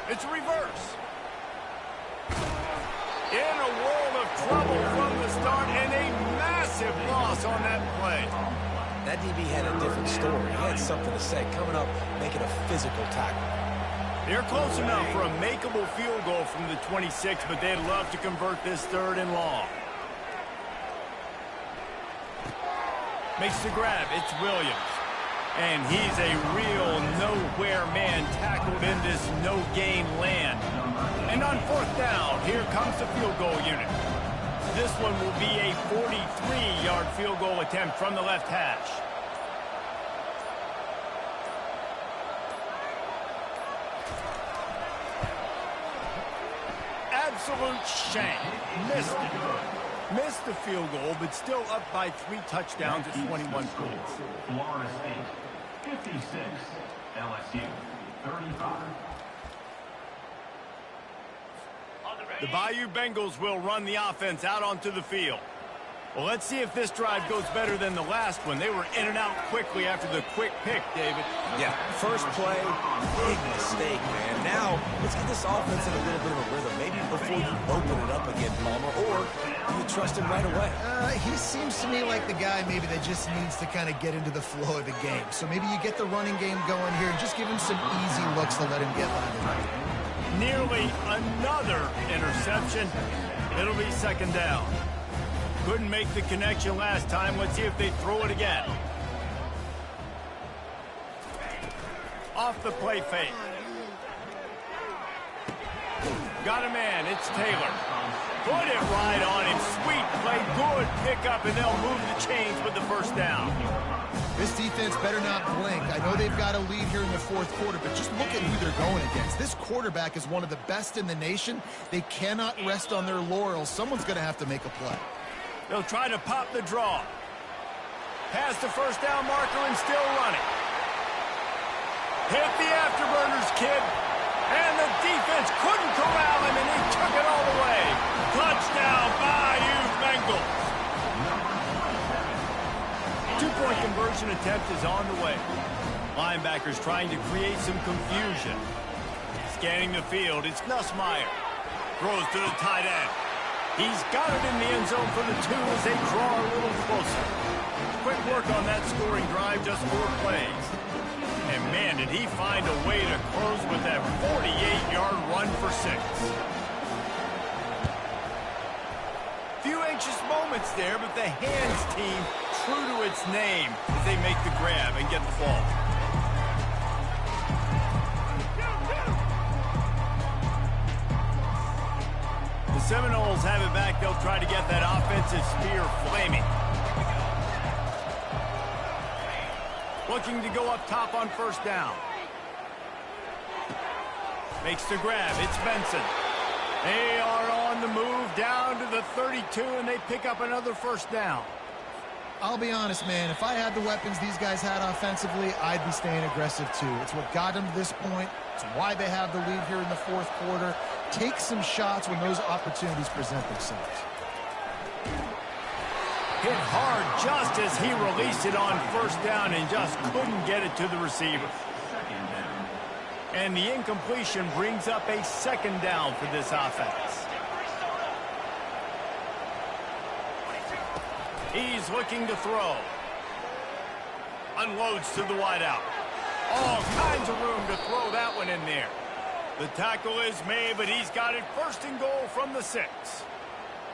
It's reverse. In a world of trouble from the start, and a massive loss on that play. That DB had a different story. He had something to say. Coming up, making a physical tackle. They're close enough for a makeable field goal from the 26, but they'd love to convert this 3rd and long. Makes the grab. It's Williams. And he's a real nowhere man tackled in this no-gain land. And on 4th down, here comes the field goal unit. This one will be a 43-yard field goal attempt from the left hash. Absolute shame. Missed it. Missed the field goal, but still up by 3 touchdowns at 21 points. Florida State, 56. LSU, 35. The Bayou Bengals will run the offense out onto the field. Well, let's see if this drive goes better than the last one. They were in and out quickly after the quick pick, David. Yeah, first play, big mistake, man. Now, let's get this offense in a little bit of a rhythm. Maybe before you open it up again, Palmer, or do you trust him right away? He seems to me like the guy maybe that just needs to kind of get into the flow of the game. So maybe you get the running game going here and just give him some easy looks to let him get landed. Nearly another interception. It'll be 2nd down. Couldn't make the connection last time. Let's see if they throw it again. Off the play fake. Got a man. It's Taylor. Put it right on him. Sweet play. Good pickup, and they'll move the chains with the 1st down. This defense better not blink. I know they've got a lead here in the 4th quarter, but just look at who they're going against. This quarterback is one of the best in the nation. They cannot rest on their laurels. Someone's going to have to make a play. They'll try to pop the draw. Past the 1st down marker and still running. Hit the afterburners, kid. And the defense couldn't corral him, and he took it all the way. Touchdown, Bayou Bengals. 2-point conversion attempt is on the way. Linebackers trying to create some confusion. Scanning the field, it's Nussmeier. Throws to the tight end. He's got it in the end zone for the 2 as they draw a little closer. Quick work on that scoring drive, just 4 plays. And man, did he find a way to close with that 48-yard run for 6. Few anxious moments there, but the hands team true to its name as they make the grab and get the ball. The Seminoles have it back. They'll try to get that offensive spear flaming. Looking to go up top on 1st down. Makes the grab. It's Benson. They are on the move down to the 32, and they pick up another 1st down. I'll be honest, man. If I had the weapons these guys had offensively, I'd be staying aggressive too. It's what got them to this point. It's why they have the lead here in the 4th quarter. Take some shots when those opportunities present themselves. Hit hard just as he released it on 1st down and just couldn't get it to the receiver. And the incompletion brings up a 2nd down for this offense. He's looking to throw. Unloads to the wideout. All kinds of room to throw that one in there. The tackle is made, but he's got it 1st and goal from the 6.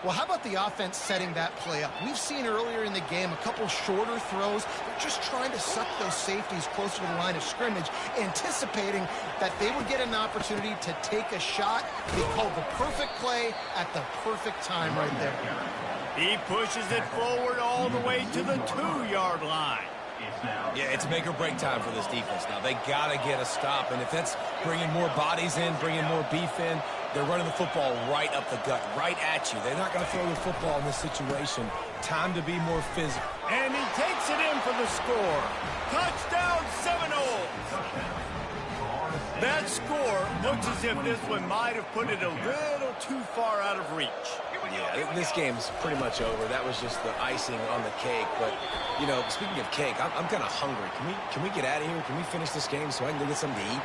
Well, how about the offense setting that play up? We've seen earlier in the game a couple shorter throws. They're just trying to suck those safeties closer to the line of scrimmage, anticipating that they would get an opportunity to take a shot. They called the perfect play at the perfect time right there. He pushes it forward all the way to the 2-yard line. Yeah, it's make or break time for this defense now. They got to get a stop, and if that's bringing more bodies in, bringing more beef in, they're running the football right up the gut, right at you. They're not going to throw the football in this situation. Time to be more physical. And he takes it in for the score. Touchdown, Seminoles! That score looks as if this one might have put it a little too far out of reach. Yeah, this game's pretty much over. That was just the icing on the cake. But, you know, speaking of cake, I'm kind of hungry. Can we get out of here? Can we finish this game so I can go get something to eat?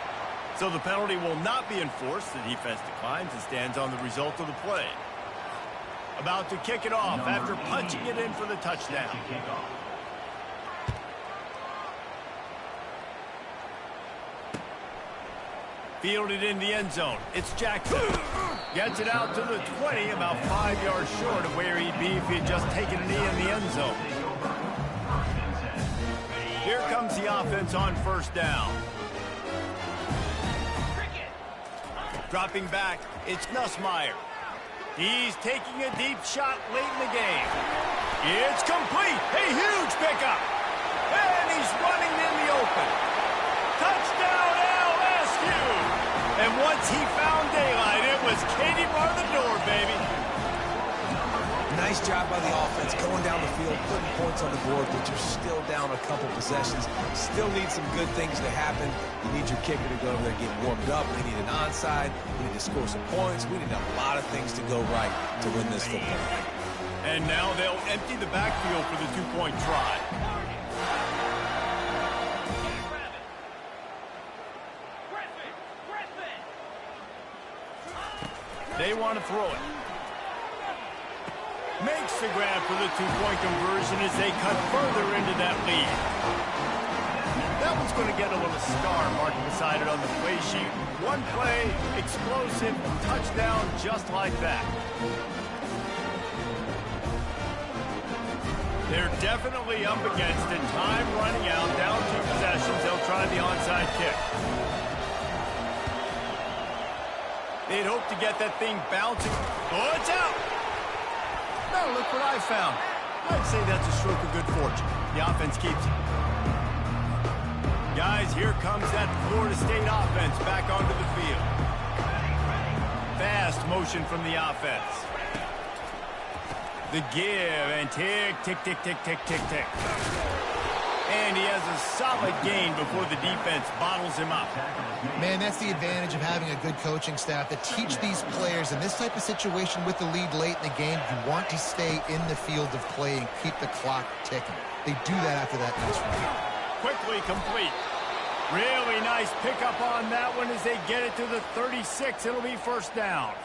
So the penalty will not be enforced. The defense declines and stands on the result of the play. About to kick it off after punching it in for the touchdown. Fielded in the end zone. It's Jackson. Gets it out to the 20, about 5 yards short of where he'd be if he had just taken a knee in the end zone. Here comes the offense on first down. Dropping back, it's Nussmeier. He's taking a deep shot late in the game. It's complete. A huge pickup. And he's running in the open. Touchdown, LSU. And once he found daylight, it was Katie bar the door, baby. Nice job by the offense going down the field, putting points on the board, but you're still down a couple possessions. Still need some good things to happen. You need your kicker to go over there and get warmed up. We need an onside. We need to score some points. We need a lot of things to go right to win this football game. And now they'll empty the backfield for the two-point try. They want to throw it. Makes the grab for the two-point conversion as they cut further into that lead. That one's going to get a little star marked beside it on the play sheet. One play, explosive, touchdown just like that. They're definitely up against it. Time running out, down 2 possessions. They'll try the onside kick. They'd hope to get that thing bouncing. Oh, it's out! Now look what I found. I'd say that's a stroke of good fortune. The offense keeps it. Guys, here comes that Florida State offense back onto the field. Fast motion from the offense. The give and tick, tick, tick, tick, tick, tick, tick. And he has a solid gain before the defense bottles him up. Man, that's the advantage of having a good coaching staff that teach these players in this type of situation with the lead late in the game. You want to stay in the field of play and keep the clock ticking. They do that after that nice run. Quickly complete. Really nice pickup on that one as they get it to the 36. It'll be first down.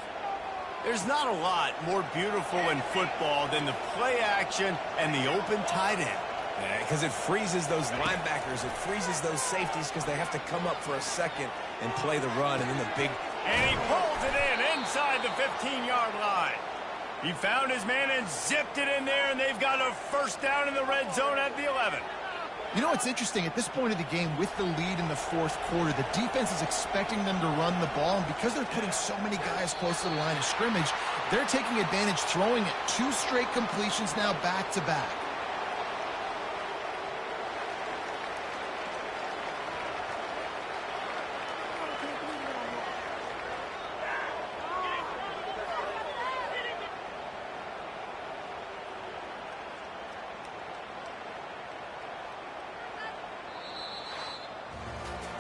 There's not a lot more beautiful in football than the play action and the open tight end. Because it freezes those linebackers. It freezes those safeties because they have to come up for a second and play the run. And then the big... And he pulls it in inside the 15-yard line. He found his man and zipped it in there, and they've got a first down in the red zone at the 11. You know what's interesting? At this point of the game, with the lead in the fourth quarter, the defense is expecting them to run the ball. And because they're putting so many guys close to the line of scrimmage, they're taking advantage, throwing it. 2 straight completions now back-to-back.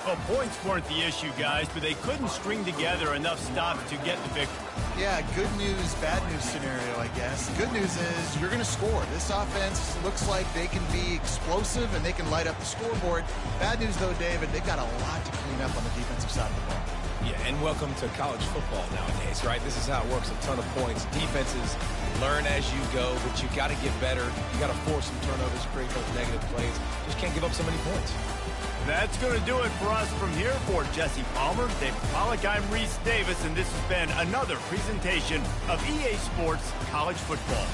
Well, points weren't the issue, guys, but they couldn't string together enough stops to get the victory. Yeah, good news, bad news scenario, I guess. Good news is you're going to score. This offense looks like they can be explosive and they can light up the scoreboard. Bad news, though, David, they've got a lot to clean up on the defensive side of the ball. Yeah, and welcome to college football nowadays, right? This is how it works, a ton of points. Defenses learn as you go, but you got to get better. You got to force some turnovers, create those negative plays. Just can't give up so many points. That's going to do it for us from here. For Jesse Palmer, David Pollack, I'm Reese Davis, and this has been another presentation of EA Sports College Football.